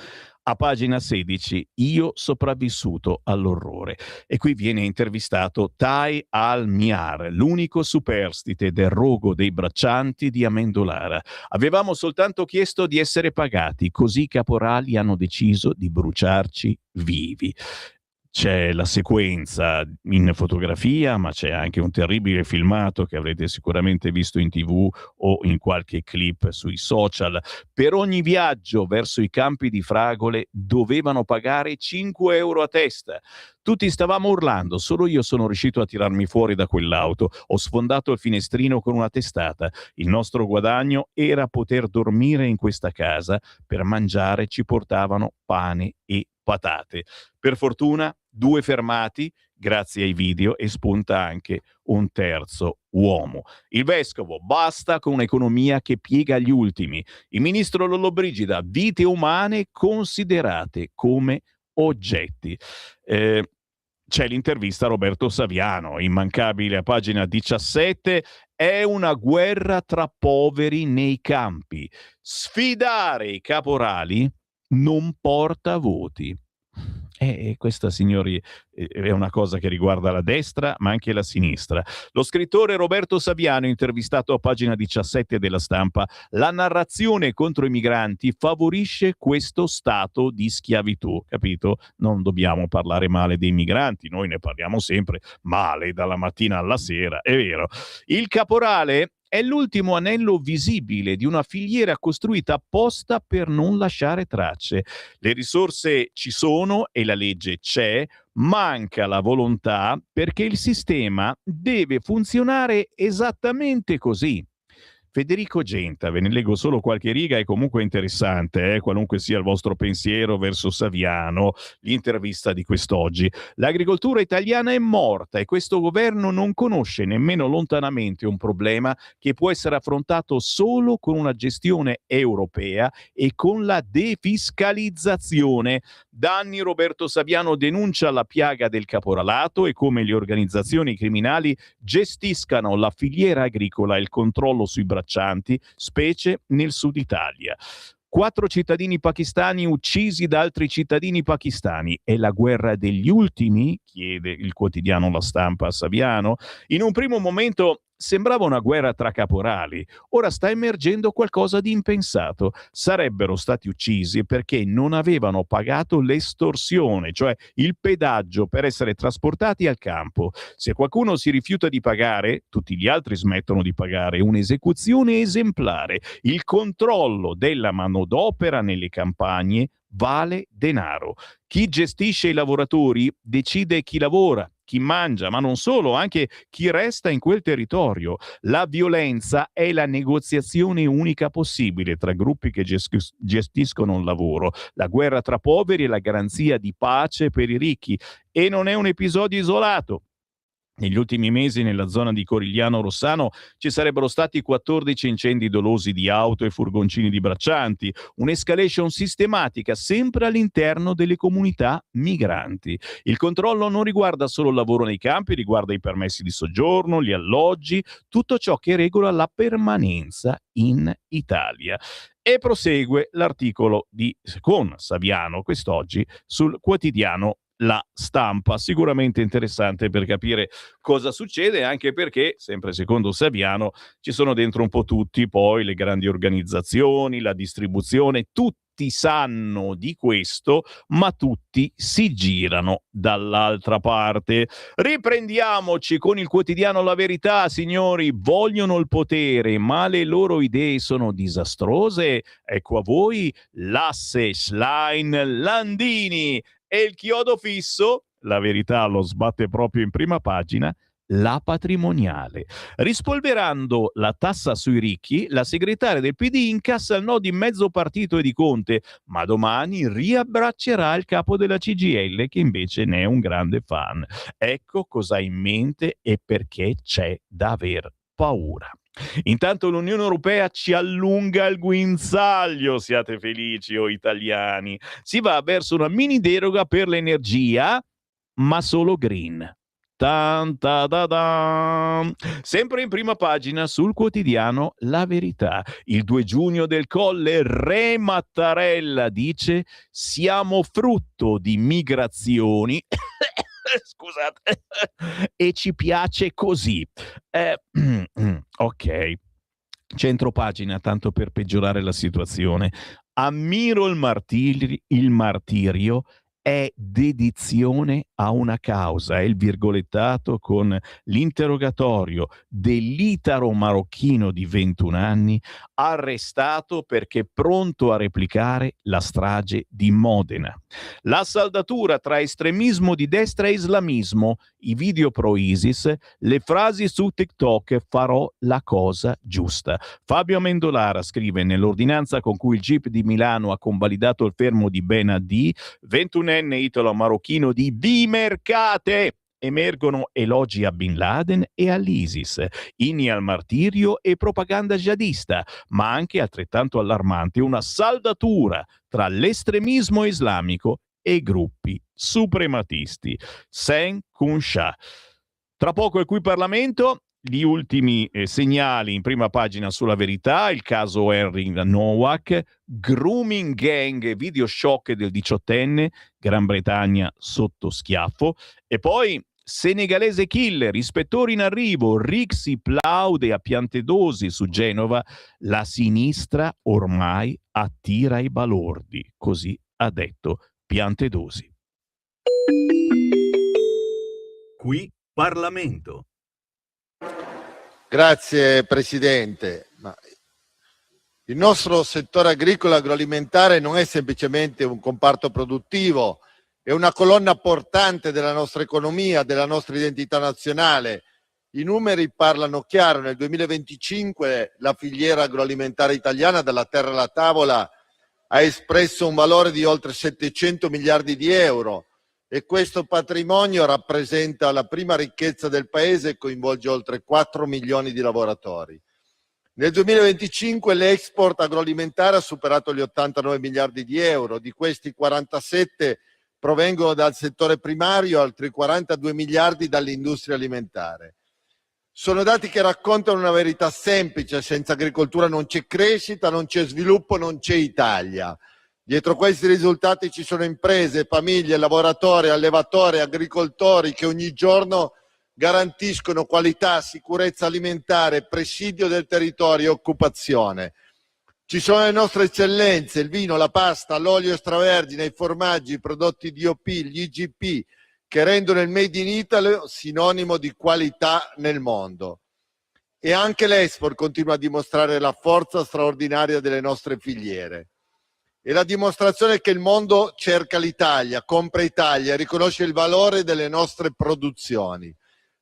a pagina 16, io sopravvissuto all'orrore. E qui viene intervistato Tai Al-Miar, l'unico superstite del rogo dei braccianti di Amendolara. Avevamo soltanto chiesto di essere pagati, così i caporali hanno deciso di bruciarci vivi. C'è la sequenza in fotografia, ma c'è anche un terribile filmato che avrete sicuramente visto in TV o in qualche clip sui social. Per ogni viaggio verso i campi di fragole dovevano pagare 5 euro a testa. Tutti stavamo urlando, solo io sono riuscito a tirarmi fuori da quell'auto. Ho sfondato il finestrino con una testata. Il nostro guadagno era poter dormire in questa casa. Per mangiare ci portavano pane e patate. Per fortuna 2 fermati, grazie ai video, e spunta anche un terzo uomo. Il vescovo: basta con un'economia che piega gli ultimi. Il ministro Lollobrigida: vite umane considerate come oggetti. C'è l'intervista a Roberto Saviano, immancabile a pagina 17. È una guerra tra poveri nei campi. Sfidare i caporali non porta voti. E questa, signori, è una cosa che riguarda la destra, ma anche la sinistra. Lo scrittore Roberto Saviano, intervistato a pagina 17 della Stampa, la narrazione contro i migranti favorisce questo stato di schiavitù, capito? Non dobbiamo parlare male dei migranti, noi ne parliamo sempre male dalla mattina alla sera, è vero. Il caporale è l'ultimo anello visibile di una filiera costruita apposta per non lasciare tracce. Le risorse ci sono e la legge c'è, manca la volontà perché il sistema deve funzionare esattamente così. Federico Genta, ve ne leggo solo qualche riga, è comunque interessante, qualunque sia il vostro pensiero verso Saviano, l'intervista di quest'oggi. L'agricoltura italiana è morta e questo governo non conosce nemmeno lontanamente un problema che può essere affrontato solo con una gestione europea e con la defiscalizzazione. Da anni Roberto Saviano denuncia la piaga del caporalato e come le organizzazioni criminali gestiscano la filiera agricola e il controllo sui braccianti, specie nel sud Italia. 4 cittadini pakistani uccisi da altri cittadini pakistani. È la guerra degli ultimi? Chiede il quotidiano La Stampa a Saviano. In un primo momento sembrava una guerra tra caporali, ora sta emergendo qualcosa di impensato. Sarebbero stati uccisi perché non avevano pagato l'estorsione, cioè il pedaggio per essere trasportati al campo. Se qualcuno si rifiuta di pagare, tutti gli altri smettono di pagare. Un'esecuzione esemplare. Il controllo della manodopera nelle campagne vale denaro. Chi gestisce i lavoratori decide chi lavora, chi mangia, ma non solo, anche chi resta in quel territorio. La violenza è la negoziazione unica possibile tra gruppi che gestiscono il lavoro. La guerra tra poveri è la garanzia di pace per i ricchi. E non è un episodio isolato. Negli ultimi mesi nella zona di Corigliano Rossano ci sarebbero stati 14 incendi dolosi di auto e furgoncini di braccianti, un'escalation sistematica sempre all'interno delle comunità migranti. Il controllo non riguarda solo il lavoro nei campi, riguarda i permessi di soggiorno, gli alloggi, tutto ciò che regola la permanenza in Italia. E prosegue l'articolo con Saviano quest'oggi sul quotidiano La Stampa, sicuramente interessante per capire cosa succede, anche perché, sempre secondo Saviano, ci sono dentro un po' tutti, poi le grandi organizzazioni, la distribuzione, tutti sanno di questo, ma tutti si girano dall'altra parte. Riprendiamoci con il quotidiano La Verità, signori, vogliono il potere, ma le loro idee sono disastrose. Ecco a voi l'asse Schlein-Landini. E il chiodo fisso, La Verità lo sbatte proprio in prima pagina, la patrimoniale. Rispolverando la tassa sui ricchi, la segretaria del PD incassa il no di mezzo partito e di Conte, ma domani riabbraccerà il capo della CGIL che invece ne è un grande fan. Ecco cosa ha in mente e perché c'è da aver paura. Intanto l'Unione Europea ci allunga il guinzaglio, siate felici o italiani. Si va verso una mini deroga per l'energia, ma solo green. Tan, ta, da, da. Sempre in prima pagina sul quotidiano La Verità. Il 2 giugno del Colle, Re Mattarella dice: siamo frutto di migrazioni scusate, e ci piace così. Ok, centropagina, tanto per peggiorare la situazione. Ammiro il martirio è dedizione a una causa, è il virgolettato con l'interrogatorio dell'italo marocchino di 21 anni arrestato perché pronto a replicare la strage di Modena. La saldatura tra estremismo di destra e islamismo, i video pro ISIS, le frasi su TikTok, farò la cosa giusta. Fabio Amendolara scrive: nell'ordinanza con cui il GIP di Milano ha convalidato il fermo di Ben Adi, 21enne italo-marocchino di Vimercate, emergono elogi a Bin Laden e all'ISIS, inni al martirio e propaganda jihadista, ma anche, altrettanto allarmante, una saldatura tra l'estremismo islamico e i gruppi suprematisti. Sen Kun Shah. Tra poco il cui Parlamento, gli ultimi segnali in prima pagina sulla Verità, il caso Henry Nowak, grooming gang, video shock del 18enne, Gran Bretagna sotto schiaffo, e poi senegalese killer, ispettori in arrivo, Rixi plaude a Piantedosi su Genova, la sinistra ormai attira i balordi, così ha detto Piantedosi. Qui Parlamento. Grazie Presidente. Il nostro settore agricolo agroalimentare non è semplicemente un comparto produttivo, è una colonna portante della nostra economia, della nostra identità nazionale. I numeri parlano chiaro: nel 2025 la filiera agroalimentare italiana, dalla terra alla tavola, ha espresso un valore di oltre 700 miliardi di euro, e questo patrimonio rappresenta la prima ricchezza del Paese e coinvolge oltre 4 milioni di lavoratori. Nel 2025 l'export agroalimentare ha superato gli 89 miliardi di euro, di questi 47 provengono dal settore primario, altri 42 miliardi dall'industria alimentare. Sono dati che raccontano una verità semplice: senza agricoltura non c'è crescita, non c'è sviluppo, non c'è Italia. Dietro questi risultati ci sono imprese, famiglie, lavoratori, allevatori, agricoltori che ogni giorno garantiscono qualità, sicurezza alimentare, presidio del territorio e occupazione. Ci sono le nostre eccellenze: il vino, la pasta, l'olio extravergine, i formaggi, i prodotti DOP, gli IGP, che rendono il Made in Italy sinonimo di qualità nel mondo. E anche l'export continua a dimostrare la forza straordinaria delle nostre filiere. È la dimostrazione che il mondo cerca l'Italia, compra Italia e riconosce il valore delle nostre produzioni.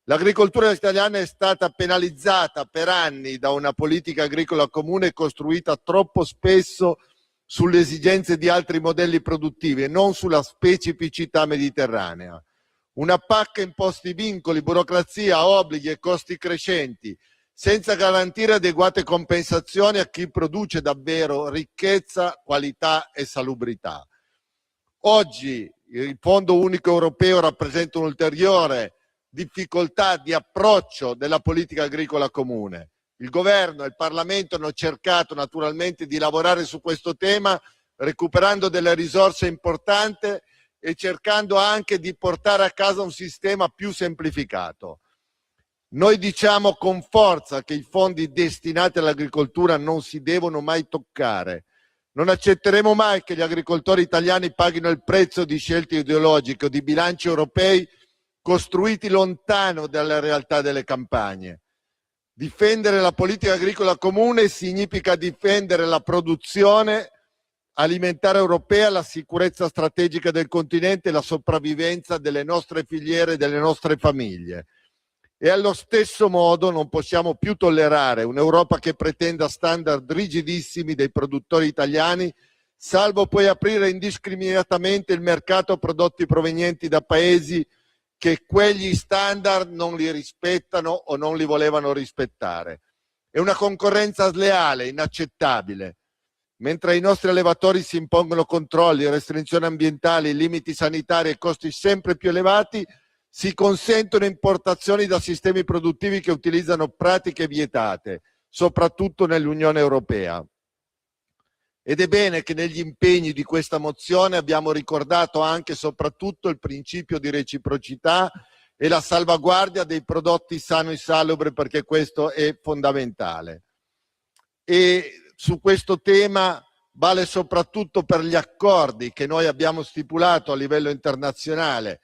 L'agricoltura italiana è stata penalizzata per anni da una politica agricola comune costruita troppo spesso sulle esigenze di altri modelli produttivi e non sulla specificità mediterranea. Una PAC imposti vincoli, burocrazia, obblighi e costi crescenti, senza garantire adeguate compensazioni a chi produce davvero ricchezza, qualità e salubrità. Oggi il Fondo Unico Europeo rappresenta un'ulteriore difficoltà di approccio della politica agricola comune. Il governo e il Parlamento hanno cercato naturalmente di lavorare su questo tema, recuperando delle risorse importanti e cercando anche di portare a casa un sistema più semplificato. Noi diciamo con forza che i fondi destinati all'agricoltura non si devono mai toccare. Non accetteremo mai che gli agricoltori italiani paghino il prezzo di scelte ideologiche o di bilanci europei costruiti lontano dalla realtà delle campagne. Difendere la politica agricola comune significa difendere la produzione alimentare europea, la sicurezza strategica del continente e la sopravvivenza delle nostre filiere e delle nostre famiglie. E allo stesso modo non possiamo più tollerare un'Europa che pretenda standard rigidissimi dei produttori italiani, salvo poi aprire indiscriminatamente il mercato a prodotti provenienti da paesi che quegli standard non li rispettano o non li volevano rispettare. È una concorrenza sleale, inaccettabile. Mentre ai nostri allevatori si impongono controlli, restrizioni ambientali, limiti sanitari e costi sempre più elevati, si consentono importazioni da sistemi produttivi che utilizzano pratiche vietate, soprattutto nell'Unione Europea. Ed è bene che negli impegni di questa mozione abbiamo ricordato anche e soprattutto il principio di reciprocità e la salvaguardia dei prodotti sani e salubri, perché questo è fondamentale. E su questo tema vale soprattutto per gli accordi che noi abbiamo stipulato a livello internazionale,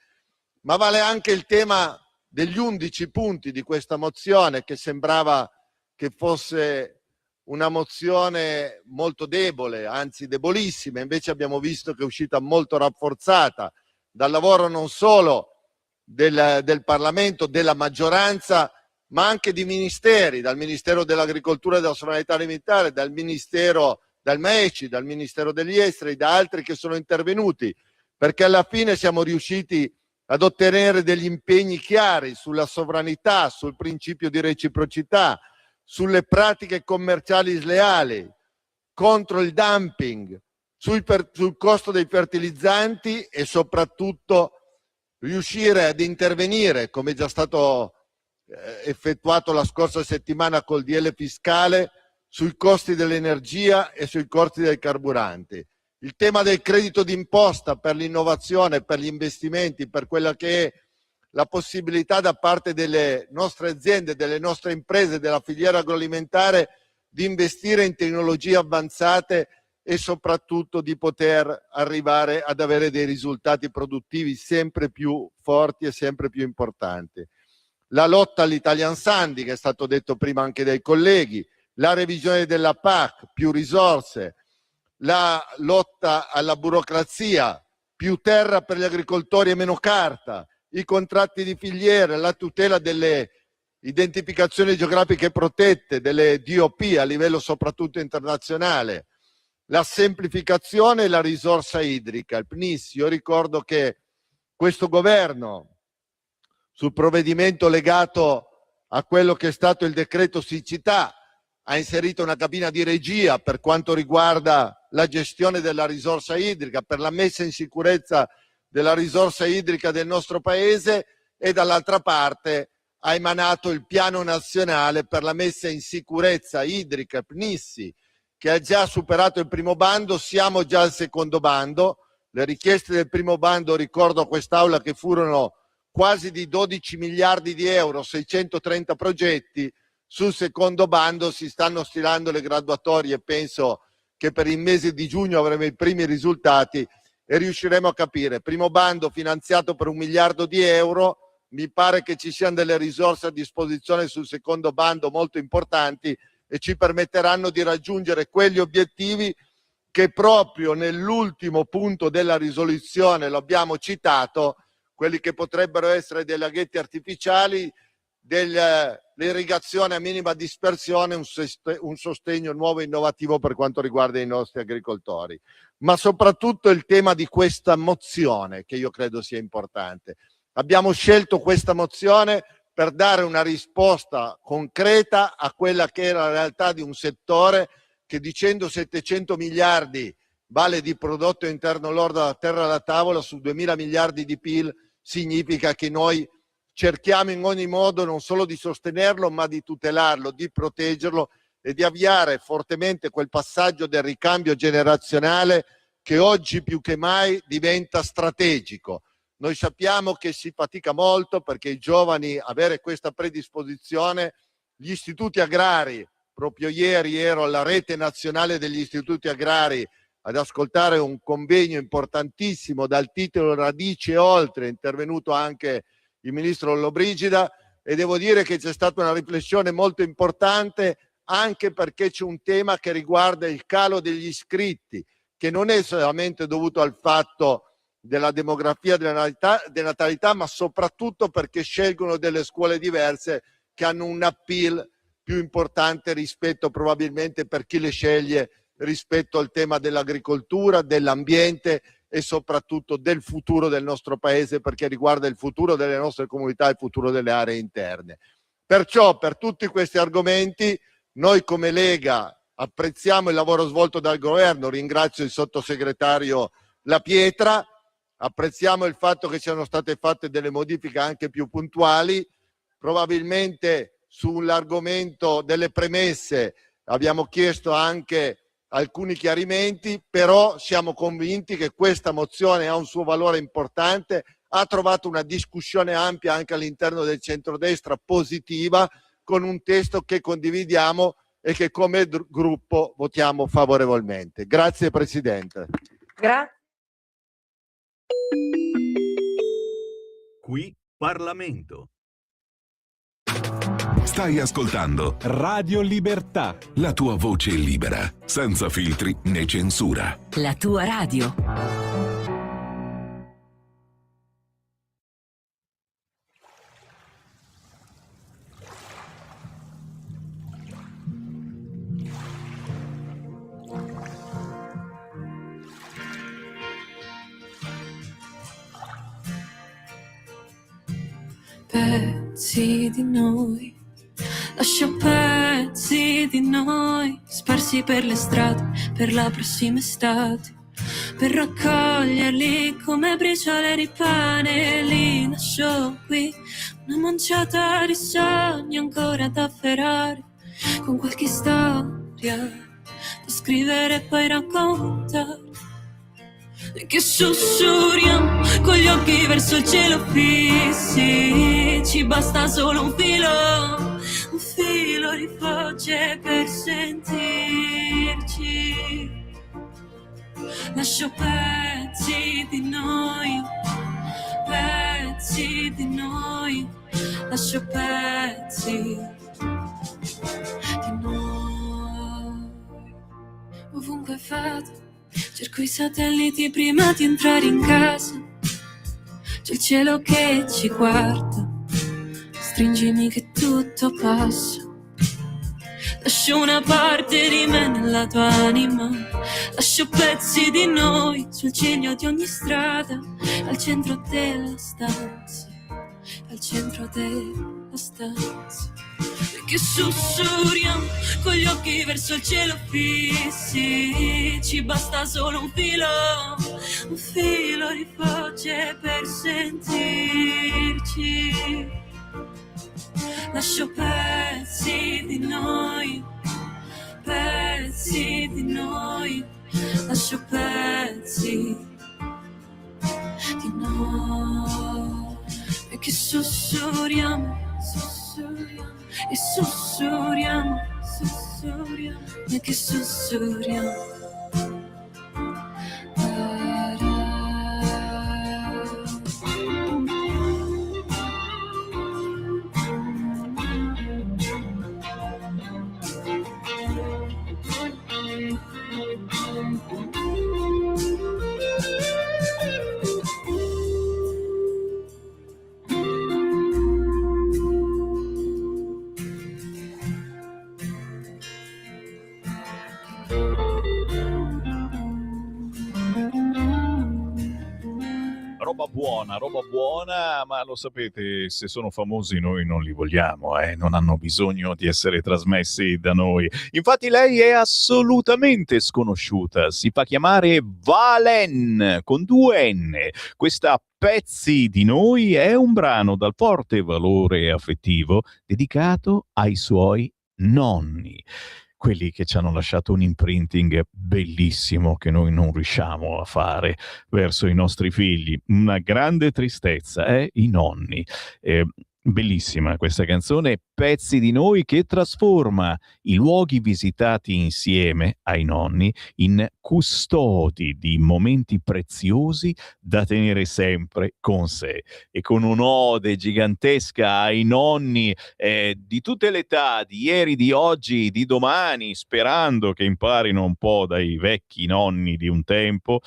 ma vale anche il tema degli 11 punti di questa mozione, che sembrava che fosse una mozione molto debole, anzi debolissima. Invece abbiamo visto che è uscita molto rafforzata dal lavoro non solo del Parlamento, della maggioranza, ma anche di ministeri, dal Ministero dell'Agricoltura e della Sovranità Alimentare, dal MECI, dal Ministero degli Esteri, da altri che sono intervenuti, perché alla fine siamo riusciti ad ottenere degli impegni chiari sulla sovranità, sul principio di reciprocità, sulle pratiche commerciali sleali, contro il dumping, sul costo dei fertilizzanti e soprattutto riuscire ad intervenire, come è già stato effettuato la scorsa settimana col DL fiscale sui costi dell'energia e sui costi dei carburanti. Il tema del credito d'imposta per l'innovazione, per gli investimenti, per quella che è la possibilità da parte delle nostre aziende, delle nostre imprese, della filiera agroalimentare di investire in tecnologie avanzate e soprattutto di poter arrivare ad avere dei risultati produttivi sempre più forti e sempre più importanti. La lotta all'Italian Sounding, che è stato detto prima anche dai colleghi, la revisione della PAC, più risorse, la lotta alla burocrazia, più terra per gli agricoltori e meno carta, i contratti di filiera, la tutela delle identificazioni geografiche protette, delle DOP a livello soprattutto internazionale, la semplificazione e la risorsa idrica, il PNIS. Io ricordo che questo governo, sul provvedimento legato a quello che è stato il decreto siccità, ha inserito una cabina di regia per quanto riguarda la gestione della risorsa idrica, per la messa in sicurezza della risorsa idrica del nostro paese, e dall'altra parte ha emanato il piano nazionale per la messa in sicurezza idrica, PNISSI, che ha già superato il primo bando. Siamo già al secondo bando. Le richieste del primo bando, ricordo a quest'Aula, che furono quasi di 12 miliardi di euro, 630 progetti. Sul secondo bando si stanno stilando le graduatorie, penso che per il mese di giugno avremo i primi risultati e riusciremo a capire. Primo bando finanziato per 1 miliardo di euro, mi pare che ci siano delle risorse a disposizione sul secondo bando molto importanti e ci permetteranno di raggiungere quegli obiettivi che proprio nell'ultimo punto della risoluzione, lo abbiamo citato, quelli che potrebbero essere dei laghetti artificiali, l'irrigazione a minima dispersione, un sostegno nuovo e innovativo per quanto riguarda i nostri agricoltori. Ma soprattutto il tema di questa mozione, che io credo sia importante. Abbiamo scelto questa mozione per dare una risposta concreta a quella che era la realtà di un settore che, dicendo 700 miliardi vale di prodotto interno lordo da terra alla tavola su 2.000 miliardi di PIL, significa che noi cerchiamo in ogni modo non solo di sostenerlo, ma di tutelarlo, di proteggerlo e di avviare fortemente quel passaggio del ricambio generazionale che oggi più che mai diventa strategico. Noi sappiamo che si fatica molto perché i giovani avere questa predisposizione, gli istituti agrari, proprio ieri ero alla rete nazionale degli istituti agrari ad ascoltare un convegno importantissimo dal titolo Radici e oltre, è intervenuto anche il ministro Lollobrigida, e devo dire che c'è stata una riflessione molto importante anche perché c'è un tema che riguarda il calo degli iscritti, che non è solamente dovuto al fatto della demografia della natalità, ma soprattutto perché scelgono delle scuole diverse che hanno un appeal più importante rispetto probabilmente per chi le sceglie rispetto al tema dell'agricoltura, dell'ambiente e soprattutto del futuro del nostro paese, perché riguarda il futuro delle nostre comunità e il futuro delle aree interne. Perciò per tutti questi argomenti noi come Lega apprezziamo il lavoro svolto dal governo, ringrazio il sottosegretario La Pietra, apprezziamo il fatto che siano state fatte delle modifiche anche più puntuali, probabilmente sull'argomento delle premesse abbiamo chiesto anche alcuni chiarimenti, però siamo convinti che questa mozione ha un suo valore importante, ha trovato una discussione ampia anche all'interno del centrodestra positiva, con un testo che condividiamo e che come gruppo votiamo favorevolmente. Grazie Presidente. Grazie. Qui Parlamento. Stai ascoltando Radio Libertà. la tua voce libera, senza filtri né censura. La tua radio. Pezzi di noi, lascia pezzi di noi sparsi per le strade per la prossima estate, per raccoglierli come briciole di pane. Li lascio qui, una manciata di sogni ancora da afferrare, con qualche storia da scrivere e poi raccontare. E che sussurriamo con gli occhi verso il cielo fissi, ci basta solo un filo di voce per sentirci. Lascio pezzi di noi, lascio pezzi di noi. Ovunque vado cerco i satelliti prima di entrare in casa. C'è il cielo che ci guarda, stringimi che tutto passa. Lascio una parte di me nella tua anima, lascio pezzi di noi sul ciglio di ogni strada, al centro della stanza, al centro della stanza. Che sussurriamo con gli occhi verso il cielo fissi, ci basta solo un filo di voce per sentirci. Lascio pezzi di noi, lascio pezzi di noi. E che sussurriamo e sussurriamo, e che sussurriamo. Roba buona, ma lo sapete, se sono famosi noi non li vogliamo, non hanno bisogno di essere trasmessi da noi. Infatti lei è assolutamente sconosciuta, si fa chiamare Valen con 2 N. Questa Pezzi di noi è un brano dal forte valore affettivo dedicato ai suoi nonni, quelli che ci hanno lasciato un imprinting bellissimo che noi non riusciamo a fare verso i nostri figli. Una grande tristezza, i nonni. Bellissima questa canzone, Pezzi di noi, che trasforma i luoghi visitati insieme ai nonni in custodi di momenti preziosi da tenere sempre con sé, e con un'ode gigantesca ai nonni di tutte le età, di ieri, di oggi, di domani, sperando che imparino un po' dai vecchi nonni di un tempo.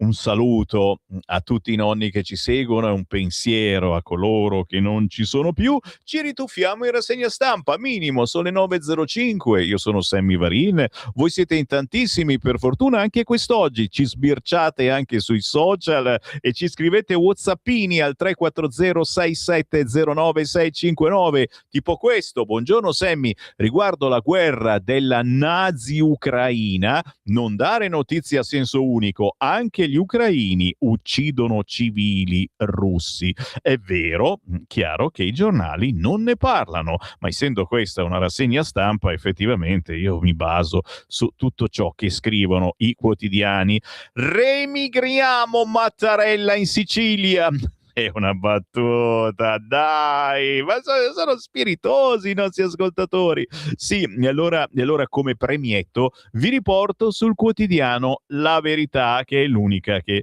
Un saluto a tutti i nonni che ci seguono e un pensiero a coloro che non ci sono più. Ci rituffiamo in rassegna stampa, minimo, sono le 9.05. Io sono Sammy Varin, voi siete in tantissimi, per fortuna anche quest'oggi ci sbirciate anche sui social e ci scrivete whatsappini al 340-6709-659, tipo questo: buongiorno Sammy, riguardo la guerra della Nazi Ucraina, non dare notizie a senso unico, anche gli ucraini uccidono civili russi. È vero, chiaro che i giornali non ne parlano, ma essendo questa una rassegna stampa, effettivamente io mi baso su tutto ciò che scrivono i quotidiani. Remigriamo Mattarella in Sicilia. È una battuta, dai, ma sono spiritosi i nostri ascoltatori. Sì, e allora come premietto vi riporto sul quotidiano La Verità, che è l'unica che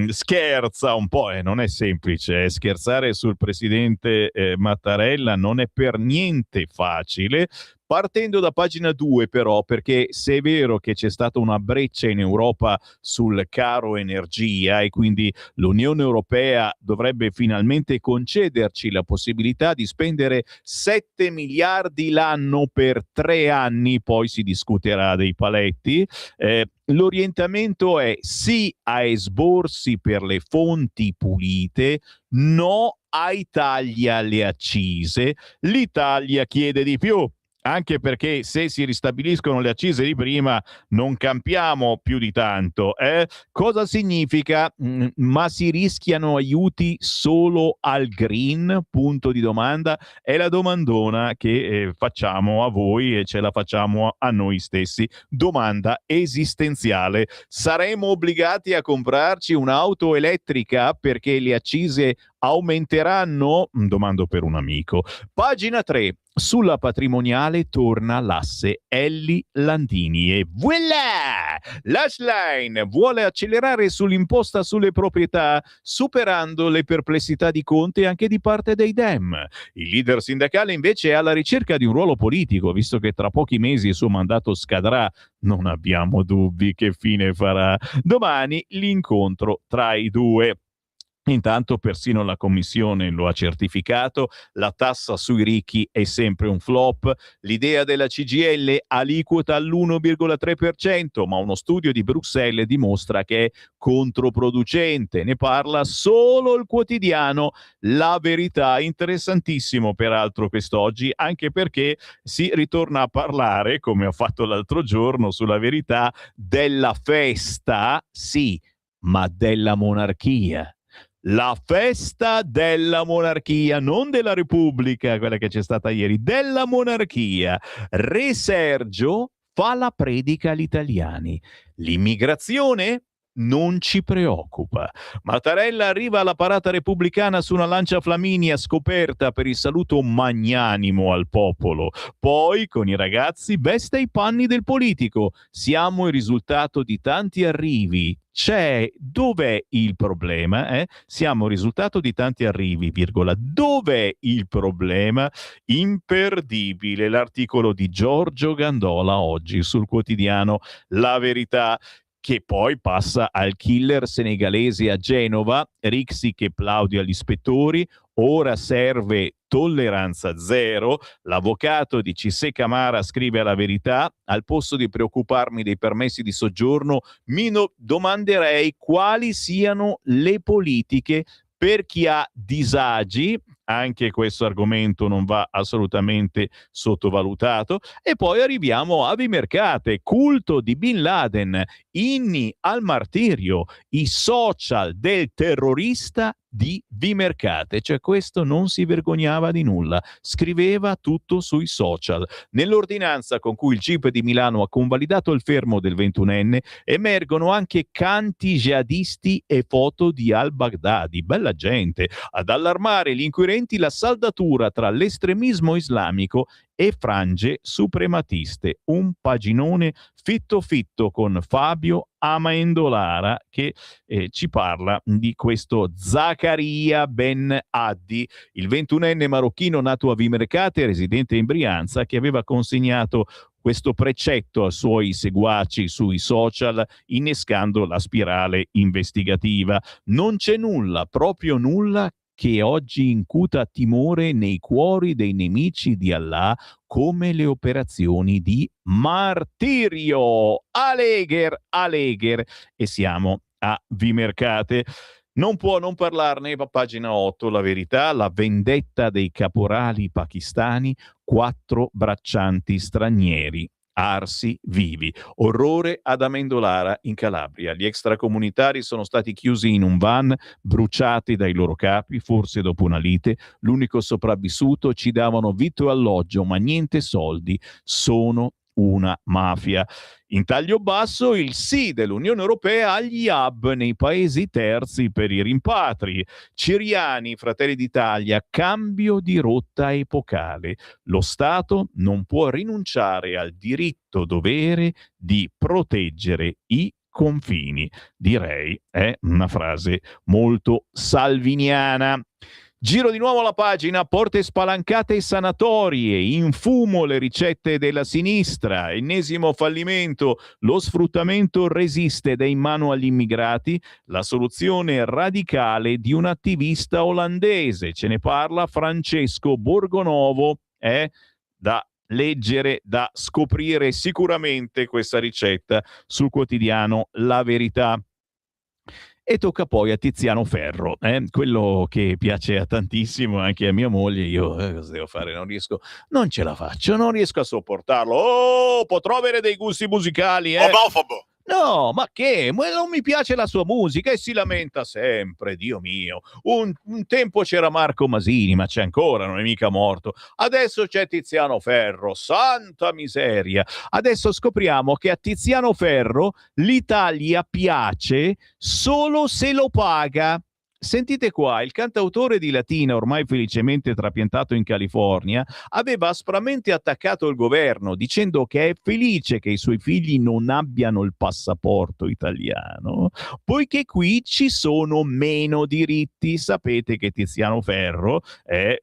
scherza un po', non è semplice, scherzare sul presidente Mattarella non è per niente facile. Partendo da pagina 2 però, perché se è vero che c'è stata una breccia in Europa sul caro energia e quindi l'Unione Europea dovrebbe finalmente concederci la possibilità di spendere 7 miliardi l'anno per 3 anni, poi si discuterà dei paletti, l'orientamento è sì a esborsi per le fonti pulite, no ai tagli alle accise. L'Italia chiede di più. anche perché se si ristabiliscono le accise di prima non campiamo più di tanto. Cosa significa? Ma si rischiano aiuti solo al green? Punto di domanda. È la domandona che facciamo a voi e ce la facciamo a noi stessi. Domanda esistenziale. Saremo obbligati a comprarci un'auto elettrica perché le accise aumenteranno? Domando per un amico. Pagina 3. Sulla patrimoniale torna l'asse Elli Landini e voilà! L'Ashline vuole accelerare sull'imposta sulle proprietà, superando le perplessità di Conte e anche di parte dei Dem. Il leader sindacale invece è alla ricerca di un ruolo politico, visto che tra pochi mesi il suo mandato scadrà. Non abbiamo dubbi che fine farà. Domani l'incontro tra i due. Intanto persino la Commissione lo ha certificato, la tassa sui ricchi è sempre un flop, l'idea della CGIL aliquota all'1,3%, ma uno studio di Bruxelles dimostra che è controproducente, ne parla solo il quotidiano La Verità, interessantissimo peraltro quest'oggi, anche perché si ritorna a parlare, come ho fatto l'altro giorno sulla Verità, della festa, sì, ma della monarchia. La festa della monarchia, non della Repubblica, quella che c'è stata ieri, della monarchia. Re Sergio fa la predica agli italiani. L'immigrazione non ci preoccupa. Mattarella arriva alla parata repubblicana su una Lancia Flaminia scoperta per il saluto magnanimo al popolo. Poi, con i ragazzi, veste i panni del politico. Siamo il risultato di tanti arrivi. Dov'è il problema? Siamo il risultato di tanti arrivi, virgola. Dov'è il problema? Imperdibile l'articolo di Giorgio Gandola oggi sul quotidiano La Verità, che poi passa al killer senegalese a Genova, Rixi che plaude agli ispettori, ora serve tolleranza zero. L'avvocato di Cissé Camara scrive alla Verità: al posto di preoccuparmi dei permessi di soggiorno, domanderei quali siano le politiche per chi ha disagi. Anche questo argomento non va assolutamente sottovalutato. E poi arriviamo a Vimercate, culto di Bin Laden, inni al martirio, i social del terrorista di Vimercate. Cioè questo non si vergognava di nulla, scriveva tutto sui social. Nell'ordinanza con cui il GIP di Milano ha convalidato il fermo del 21enne emergono anche canti jihadisti e foto di al-Baghdadi. Bella gente. Ad allarmare gli inquirenti la saldatura tra l'estremismo islamico e frange suprematiste. Un paginone fitto fitto con Fabio Amendolara che ci parla di questo Zaccaria Ben Addi, il 21enne marocchino nato a Vimercate, residente in Brianza, che aveva consegnato questo precetto ai suoi seguaci sui social, innescando la spirale investigativa. Non c'è nulla, proprio nulla, che oggi incuta timore nei cuori dei nemici di Allah come le operazioni di martirio. Alegher. E siamo a Vimercate. Non può non parlarne, pagina 8, La Verità, la vendetta dei caporali pakistani, 4 braccianti stranieri arsi vivi. Orrore ad Amendolara in Calabria. Gli extracomunitari sono stati chiusi in un van, bruciati dai loro capi, forse dopo una lite. L'unico sopravvissuto: ci davano vitto e alloggio, ma niente soldi. Sono una mafia. In taglio basso il sì dell'Unione Europea agli hub nei paesi terzi per i rimpatri. Ciriani, Fratelli d'Italia, cambio di rotta epocale. Lo Stato non può rinunciare al diritto-dovere di proteggere i confini. Direi è una frase molto salviniana. Giro di nuovo la pagina, porte spalancate e sanatorie, in fumo le ricette della sinistra, ennesimo fallimento, lo sfruttamento resiste ed è in mano agli immigrati, la soluzione radicale di un attivista olandese, ce ne parla Francesco Borgonovo, da leggere, da scoprire sicuramente questa ricetta sul quotidiano La Verità. E tocca poi a Tiziano Ferro, quello che piace a tantissimo anche a mia moglie. Io cosa devo fare? Non ce la faccio, non riesco a sopportarlo. Oh, potrò avere dei gusti musicali, Omofobo. No, ma che? Ma non mi piace la sua musica e si lamenta sempre, Dio mio. Un tempo c'era Marco Masini, ma c'è ancora, non è mica morto. Adesso c'è Tiziano Ferro, santa miseria. Adesso scopriamo che a Tiziano Ferro l'Italia piace solo se lo paga. Sentite qua, il cantautore di Latina, ormai felicemente trapiantato in California, aveva aspramente attaccato il governo dicendo che è felice che i suoi figli non abbiano il passaporto italiano, poiché qui ci sono meno diritti. Sapete che Tiziano Ferro è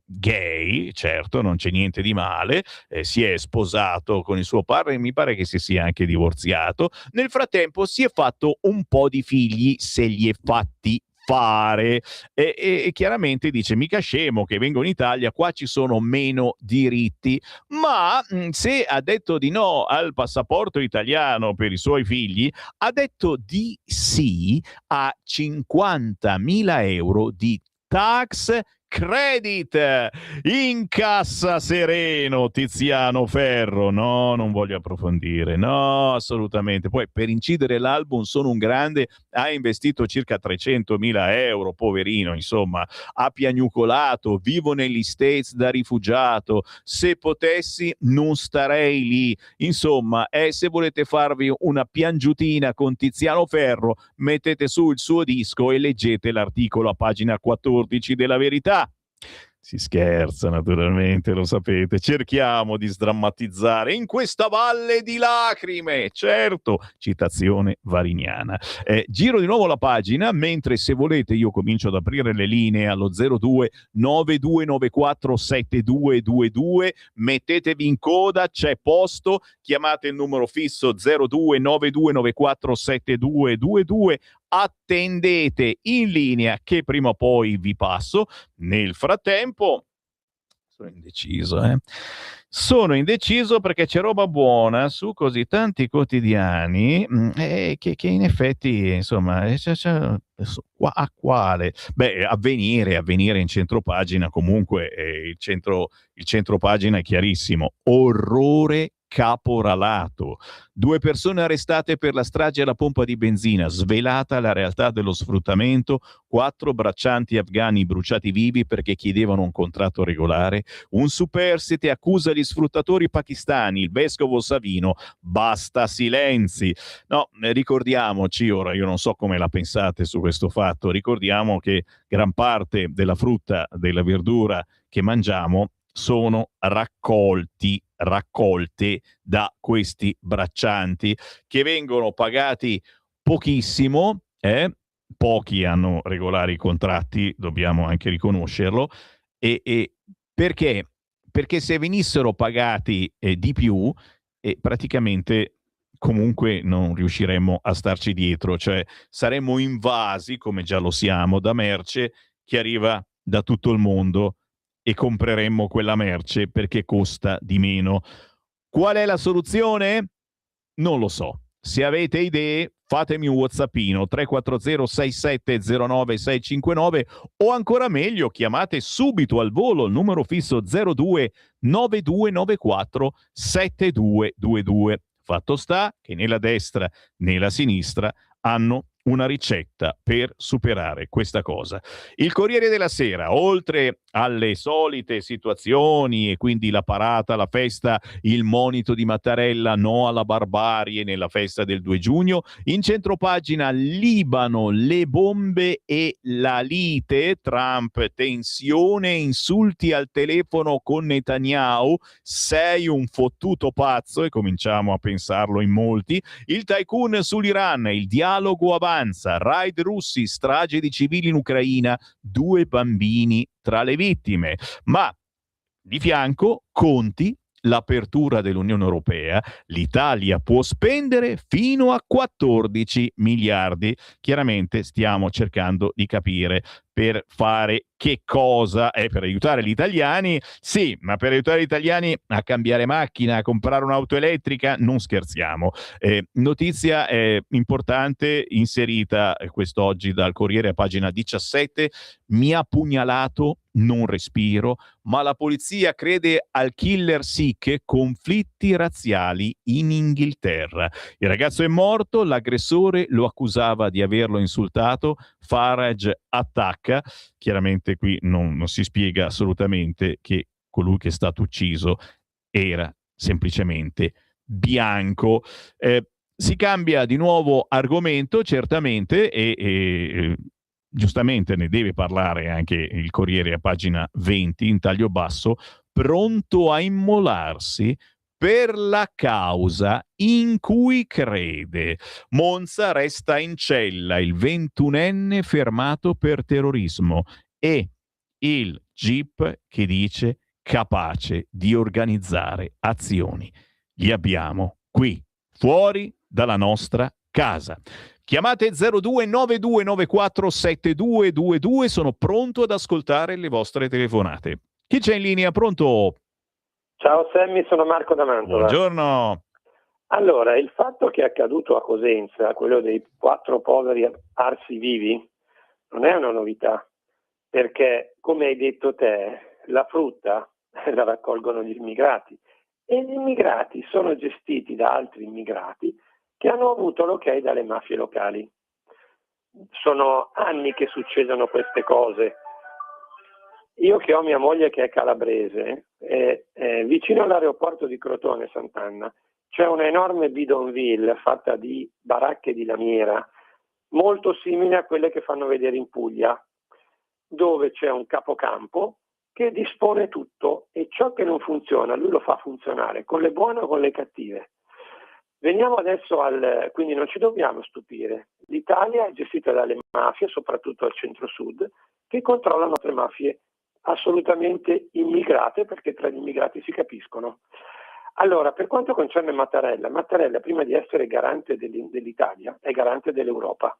gay, certo, non c'è niente di male, si è sposato con il suo padre e mi pare che si sia anche divorziato. Nel frattempo si è fatto un po' di figli, se li è fatti fare e chiaramente dice mica scemo che vengo in Italia, qua ci sono meno diritti, ma se ha detto di no al passaporto italiano per i suoi figli, ha detto di sì a 50.000 euro di tax credit. Incassa sereno Tiziano Ferro. No, non voglio approfondire, no, assolutamente. Poi per incidere l'album Sono un grande ha investito circa 300.000 euro, poverino, insomma, ha piagnucolato, vivo negli States da rifugiato, se potessi non starei lì. Insomma, se volete farvi una piangiutina con Tiziano Ferro, mettete su il suo disco e leggete l'articolo a pagina 14 della Verità. Si scherza, naturalmente, lo sapete. Cerchiamo di sdrammatizzare in questa valle di lacrime. Certo, citazione variniana. Giro di nuovo la pagina, mentre se volete io comincio ad aprire le linee allo 02 9294 7222. Mettetevi in coda, c'è posto. Chiamate il numero fisso 02 9294 7222. Attendete in linea che prima o poi vi passo. Nel frattempo sono indeciso perché c'è roba buona su così tanti quotidiani che in effetti insomma a quale? Beh, Avvenire in centropagina comunque il centropagina è chiarissimo. Orrore caporalato. 2 persone arrestate per la strage alla pompa di benzina, svelata la realtà dello sfruttamento, 4 braccianti afghani bruciati vivi perché chiedevano un contratto regolare, un superstite accusa gli sfruttatori pakistani, il vescovo Savino, basta silenzi. No, ricordiamoci, ora io non so come la pensate su questo fatto, ricordiamo che gran parte della frutta, della verdura che mangiamo sono raccolte da questi braccianti che vengono pagati pochissimo, pochi hanno regolari contratti, dobbiamo anche riconoscerlo, e perché? Perché se venissero pagati di più, praticamente comunque non riusciremmo a starci dietro, cioè saremmo invasi, come già lo siamo, da merce che arriva da tutto il mondo e compreremmo quella merce perché costa di meno. Qual è la soluzione? Non lo so. Se avete idee, fatemi un whatsappino 340 6709 659 o ancora meglio chiamate subito al volo il numero fisso 02 9294 7222. Fatto sta che né la destra né la sinistra hanno una ricetta per superare questa cosa. Il Corriere della Sera, oltre alle solite situazioni e quindi la parata, la festa, il monito di Mattarella, no alla barbarie nella festa del 2 giugno, in centropagina Libano, le bombe e la lite, Trump, tensione, insulti al telefono con Netanyahu, sei un fottuto pazzo, e cominciamo a pensarlo in molti, il tycoon sull'Iran, il dialogo avanza, raid russi, strage di civili in Ucraina, 2 bambini tra le vittime. Ma di fianco Conti l'apertura dell'Unione Europea, l'Italia può spendere fino a 14 miliardi. Chiaramente stiamo cercando di capire per fare che cosa, per aiutare gli italiani, sì, ma per aiutare gli italiani a cambiare macchina, a comprare un'auto elettrica, non scherziamo. Notizia importante inserita quest'oggi dal Corriere a pagina 17, mi ha pugnalato, non respiro, ma la polizia crede al killer Sikh, conflitti razziali in Inghilterra. Il ragazzo è morto, l'aggressore lo accusava di averlo insultato, Farage attacca. Chiaramente qui non si spiega assolutamente che colui che è stato ucciso era semplicemente bianco. Si cambia di nuovo argomento, certamente, e giustamente ne deve parlare anche il Corriere a pagina 20 in taglio basso, pronto a immolarsi per la causa in cui crede. Monza resta in cella il 21enne fermato per terrorismo e il GIP che dice capace di organizzare azioni. Li abbiamo qui, fuori dalla nostra casa. Chiamate 0292947222, sono pronto ad ascoltare le vostre telefonate. Chi c'è in linea? Pronto? Ciao Sammy, sono Marco da Mantova. Buongiorno. Allora, il fatto che è accaduto a Cosenza, quello dei 4 poveri arsi vivi, non è una novità, perché, come hai detto te, la frutta la raccolgono gli immigrati e gli immigrati sono gestiti da altri immigrati che hanno avuto l'ok dalle mafie locali. Sono anni che succedono queste cose. Io che ho mia moglie che è calabrese, vicino all'aeroporto di Crotone Sant'Anna c'è una enorme bidonville fatta di baracche di lamiera, molto simile a quelle che fanno vedere in Puglia, dove c'è un capocampo che dispone tutto e ciò che non funziona lui lo fa funzionare, con le buone o con le cattive. Veniamo adesso quindi non ci dobbiamo stupire. L'Italia è gestita dalle mafie, soprattutto al centro-sud, che controllano altre mafie assolutamente immigrate, perché tra gli immigrati si capiscono. Allora, per quanto concerne Mattarella, prima di essere garante dell'Italia è garante dell'Europa.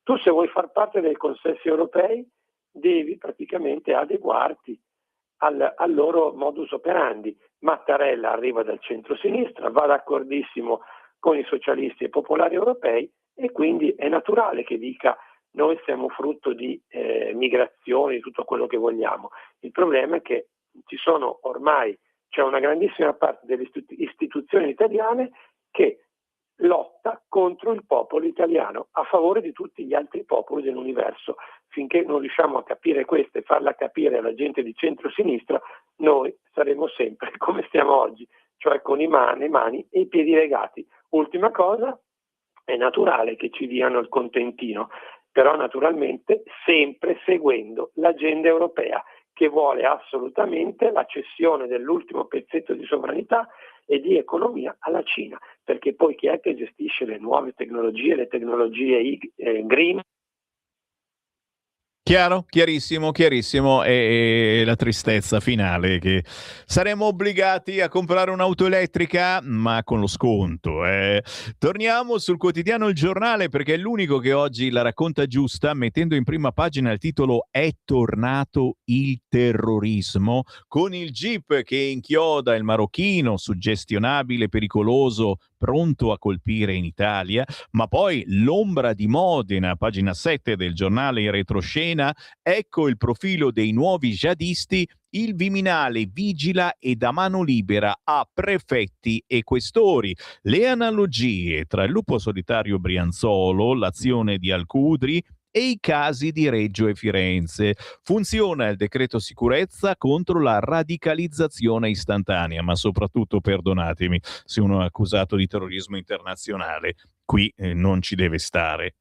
Tu, se vuoi far parte dei consessi europei, devi praticamente adeguarti al loro modus operandi. Mattarella arriva dal centro-sinistra, va d'accordissimo con i socialisti e popolari europei e quindi è naturale che dica noi siamo frutto di migrazioni, tutto quello che vogliamo. Il problema è che c'è una grandissima parte delle istituzioni italiane che lotta contro il popolo italiano a favore di tutti gli altri popoli dell'universo. Finché non riusciamo a capire questo e farla capire alla gente di centro-sinistra, noi saremo sempre come stiamo oggi, cioè con le mani e i piedi legati. Ultima cosa, è naturale che ci diano il contentino, però naturalmente sempre seguendo l'agenda europea, che vuole assolutamente la cessione dell'ultimo pezzetto di sovranità e di economia alla Cina, perché poi chi è che gestisce le nuove tecnologie, le tecnologie green? Chiaro, chiarissimo, e la tristezza finale che saremo obbligati a comprare un'auto elettrica, ma con lo sconto. Torniamo sul quotidiano Il Giornale, perché è l'unico che oggi la racconta giusta, mettendo in prima pagina il titolo "È tornato il terrorismo", con il GIP che inchioda il marocchino, suggestionabile, pericoloso, pronto a colpire in Italia, ma poi l'ombra di Modena, pagina 7 del giornale in retroscena, ecco il profilo dei nuovi jihadisti, il Viminale vigila e dà mano libera a prefetti e questori. Le analogie tra il lupo solitario Brianzolo, l'azione di Al-Qudri e i casi di Reggio e Firenze. Funziona il decreto sicurezza contro la radicalizzazione istantanea, ma soprattutto, perdonatemi, se uno è accusato di terrorismo internazionale, qui non ci deve stare.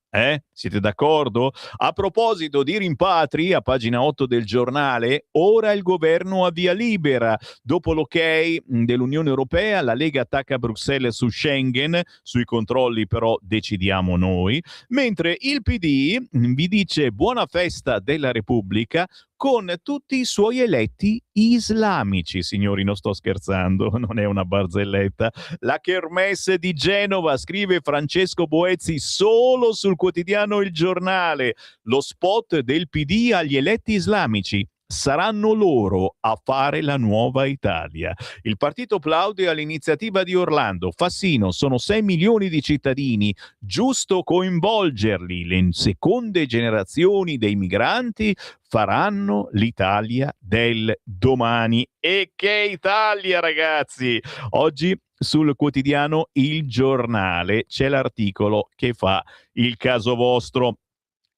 Siete d'accordo? A proposito di rimpatri, a pagina 8 del giornale, ora il governo ha via libera. Dopo l'ok dell'Unione Europea, la Lega attacca Bruxelles su Schengen, sui controlli però decidiamo noi, mentre il PD vi dice buona festa della Repubblica con tutti i suoi eletti islamici. Signori, non sto scherzando, non è una barzelletta. La kermesse di Genova, scrive Francesco Boezzi solo sul quotidiano Il Giornale. Lo spot del PD agli eletti islamici. Saranno loro a fare la nuova Italia. Il partito plaude all'iniziativa di Orlando. Fassino, sono 6 milioni di cittadini, giusto coinvolgerli. Le seconde generazioni dei migranti faranno l'Italia del domani. E che Italia, ragazzi! Oggi sul quotidiano Il Giornale c'è l'articolo che fa il caso vostro.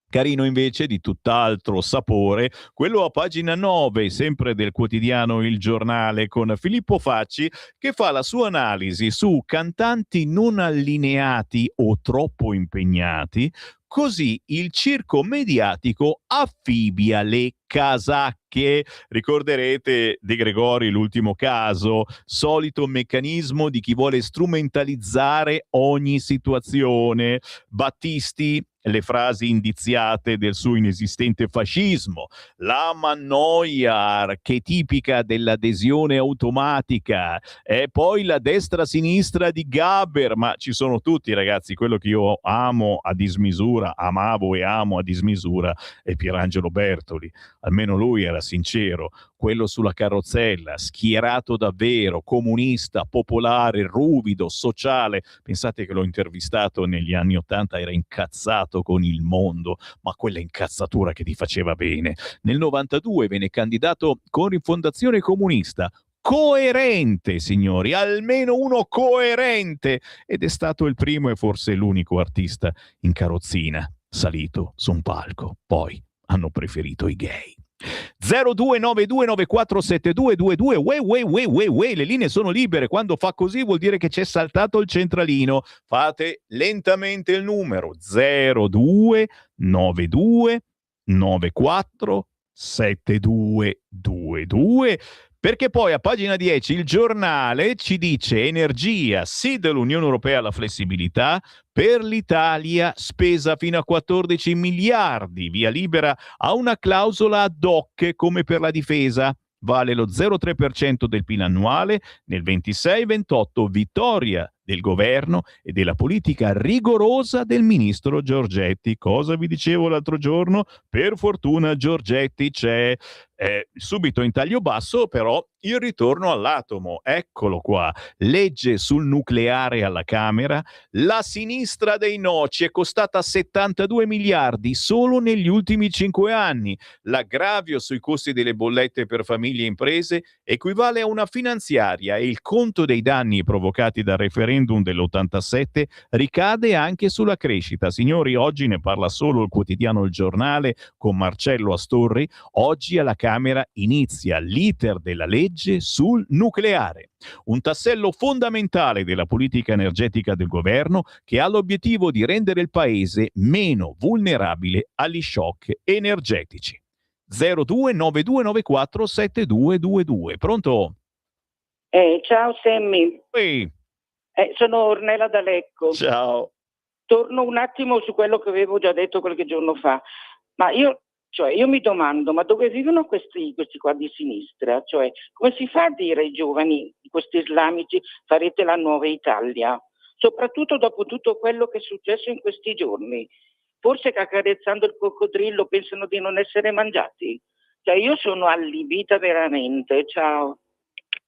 Carino invece, di tutt'altro sapore, quello a pagina 9, sempre del quotidiano Il Giornale, con Filippo Facci, che fa la sua analisi su cantanti non allineati o troppo impegnati, così il circo mediatico affibia le casacche. Ricorderete De Gregori, l'ultimo caso, solito meccanismo di chi vuole strumentalizzare ogni situazione. Battisti, le frasi indiziate del suo inesistente fascismo, la mannoia archetipica dell'adesione automatica, e poi la destra-sinistra di Gaber, ma ci sono tutti, ragazzi. Quello che io amo a dismisura, amavo e amo a dismisura, è Pierangelo Bertoli. Almeno lui era sincero. Quello sulla carrozzella, schierato davvero, comunista, popolare, ruvido, sociale. Pensate che l'ho intervistato negli anni '80, era incazzato con il mondo, ma quella incazzatura che ti faceva bene. Nel '92 venne candidato con Rifondazione Comunista. Coerente, signori, almeno uno coerente, ed è stato il primo e forse l'unico artista in carrozzina salito su un palco. Poi hanno preferito i gay. 0292947222. Uè, le linee sono libere. Quando fa così vuol dire che c'è saltato il centralino. Fate lentamente il numero 0292947222, perché poi a pagina 10 Il Giornale ci dice: energia, sì dell'Unione Europea alla flessibilità, per l'Italia spesa fino a 14 miliardi, via libera a una clausola ad hoc come per la difesa, vale lo 0,3% del PIL annuale, nel 26-28 vittoria del governo e della politica rigorosa del ministro Giorgetti. Cosa vi dicevo l'altro giorno? Per fortuna Giorgetti c'è. Subito in taglio basso però il ritorno all'atomo, eccolo qua, legge sul nucleare alla Camera, la sinistra dei no ci è costata 72 miliardi solo negli ultimi 5 anni, l'aggravio sui costi delle bollette per famiglie e imprese equivale a una finanziaria e il conto dei danni provocati dal referendum dell'87 ricade anche sulla crescita. Signori, oggi ne parla solo il quotidiano Il Giornale con Marcello Astorri. Oggi alla Camera inizia l'iter della legge sul nucleare, un tassello fondamentale della politica energetica del governo che ha l'obiettivo di rendere il paese meno vulnerabile agli shock energetici. 0292947222. Pronto? Ciao Sammy. Ehi. Sono Ornella da Lecco. Ciao. Torno un attimo su quello che avevo già detto qualche giorno fa, ma io mi domando, ma dove vivono questi qua di sinistra? Cioè, come si fa a dire ai giovani, questi islamici, farete la nuova Italia? Soprattutto dopo tutto quello che è successo in questi giorni. Forse che accarezzando il coccodrillo pensano di non essere mangiati? Cioè, io sono allibita veramente. Ciao.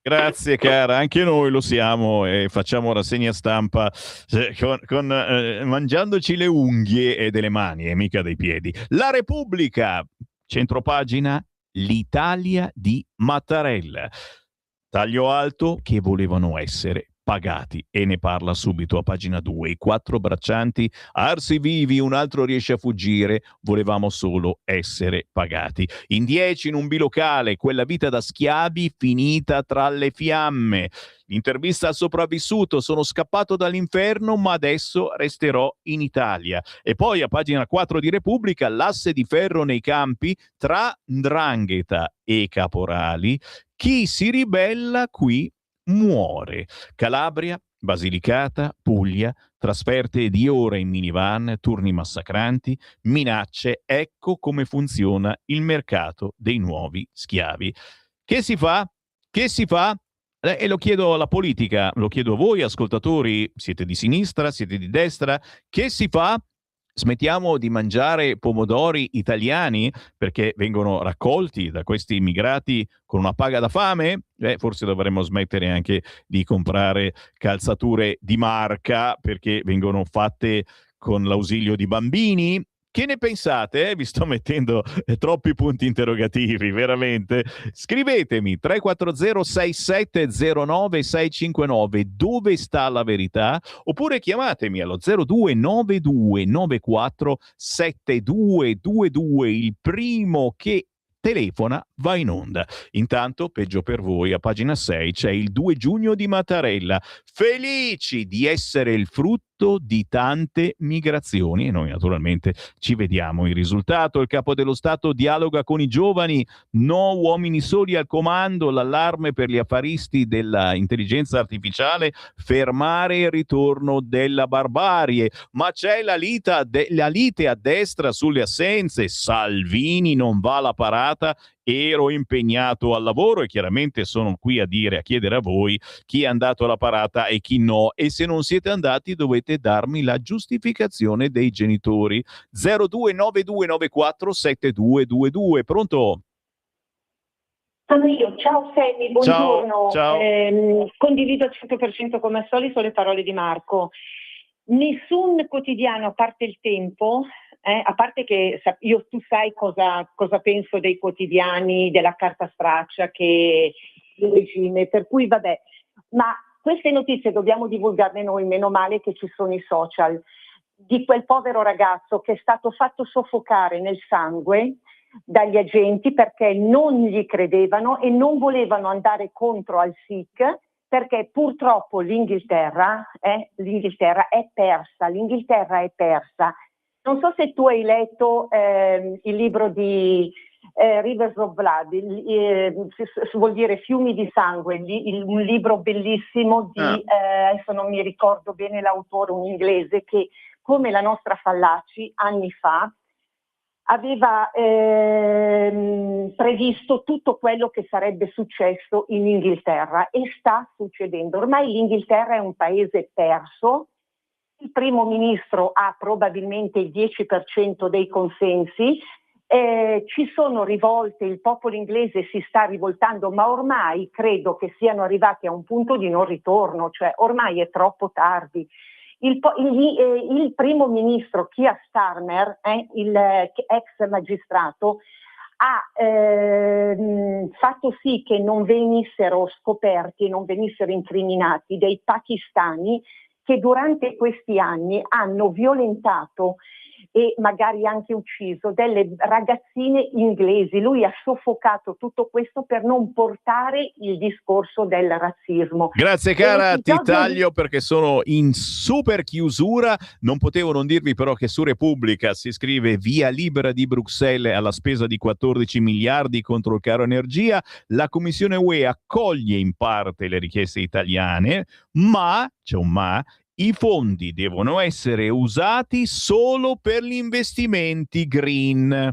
Grazie cara, anche noi lo siamo e facciamo rassegna stampa mangiandoci le unghie delle mani e mica dei piedi. La Repubblica, centropagina, l'Italia di Mattarella. Taglio alto che volevano essere pagati, e ne parla subito a pagina 2. I 4 braccianti arsi vivi, un altro riesce a fuggire, volevamo solo essere pagati. In 10 in un bilocale, quella vita da schiavi finita tra le fiamme. L'intervista al sopravvissuto: sono scappato dall'inferno ma adesso resterò in Italia. E poi a pagina 4 di Repubblica, l'asse di ferro nei campi tra 'ndrangheta e caporali, chi si ribella qui muore. Calabria, Basilicata, Puglia, trasferte di ore in minivan, turni massacranti, minacce. Ecco come funziona il mercato dei nuovi schiavi. Che si fa? Che si fa? E lo chiedo alla politica, lo chiedo a voi ascoltatori, siete di sinistra, siete di destra, che si fa? Smettiamo di mangiare pomodori italiani perché vengono raccolti da questi immigrati con una paga da fame? Forse dovremmo smettere anche di comprare calzature di marca perché vengono fatte con l'ausilio di bambini? Che ne pensate? Vi sto mettendo troppi punti interrogativi, veramente. Scrivetemi 340-6709-659, dove sta la verità? Oppure chiamatemi allo 0292947222, il primo che telefona va in onda. Intanto, peggio per voi, a pagina 6 c'è il 2 giugno di Mattarella. Felici di essere il frutto di tante migrazioni, e noi naturalmente ci vediamo il risultato. Il capo dello Stato dialoga con i giovani, no uomini soli al comando, l'allarme per gli affaristi della intelligenza artificiale, fermare il ritorno della barbarie. Ma c'è la lite a destra sulle assenze. Salvini non va alla parata, ero impegnato al lavoro, e chiaramente sono qui a chiedere a voi chi è andato alla parata e chi no, e se non siete andati dovete darmi la giustificazione dei genitori. 0292947222. Pronto? Sono io, ciao Sammy, buongiorno. Ciao. Condivido al 100% come al solito le parole di Marco. Nessun quotidiano, a parte il Tempo, a parte che tu sai cosa penso dei quotidiani, della carta straccia, che il regime, per cui vabbè, ma queste notizie dobbiamo divulgarle noi, meno male che ci sono i social, di quel povero ragazzo che è stato fatto soffocare nel sangue dagli agenti perché non gli credevano e non volevano andare contro al SIC, perché purtroppo l'Inghilterra è persa. Non so se tu hai letto il libro di Rivers of Blood, vuol dire fiumi di sangue, un libro bellissimo di, adesso non mi ricordo bene l'autore, un inglese, che come la nostra Fallaci anni fa aveva previsto tutto quello che sarebbe successo in Inghilterra, e sta succedendo. Ormai l'Inghilterra è un paese perso. Il primo ministro ha probabilmente il 10% dei consensi, ci sono rivolte, il popolo inglese si sta rivoltando, ma ormai credo che siano arrivati a un punto di non ritorno, cioè ormai è troppo tardi. Il primo ministro Keir Starmer, il ex magistrato, ha fatto sì che non venissero scoperti, non venissero incriminati dei pakistani che durante questi anni hanno violentato e magari anche ucciso delle ragazzine inglesi. Lui ha soffocato tutto questo per non portare il discorso del razzismo. Grazie cara, ti taglio perché sono in super chiusura. Non potevo non dirvi però che su Repubblica si scrive: via libera di Bruxelles alla spesa di 14 miliardi contro il caro energia. La Commissione UE accoglie in parte le richieste italiane, ma, c'è un ma, i fondi devono essere usati solo per gli investimenti green.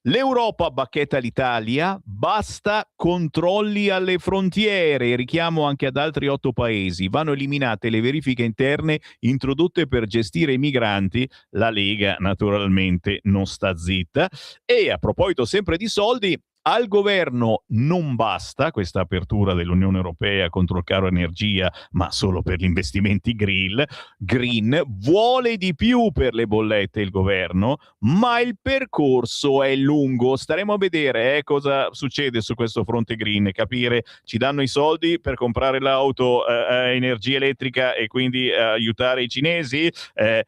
L'Europa bacchetta l'Italia, basta controlli alle frontiere, richiamo anche ad altri 8 paesi, vanno eliminate le verifiche interne introdotte per gestire i migranti, la Lega naturalmente non sta zitta. E a proposito sempre di soldi, al governo non basta questa apertura dell'Unione Europea contro il caro energia, ma solo per gli investimenti green, vuole di più per le bollette il governo, ma il percorso è lungo. Staremo a vedere cosa succede su questo fronte green, capire, ci danno i soldi per comprare l'auto energia elettrica e quindi aiutare i cinesi? Me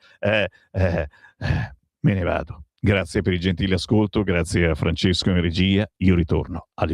ne vado. Grazie per il gentile ascolto, grazie a Francesco in regia. Io ritorno alle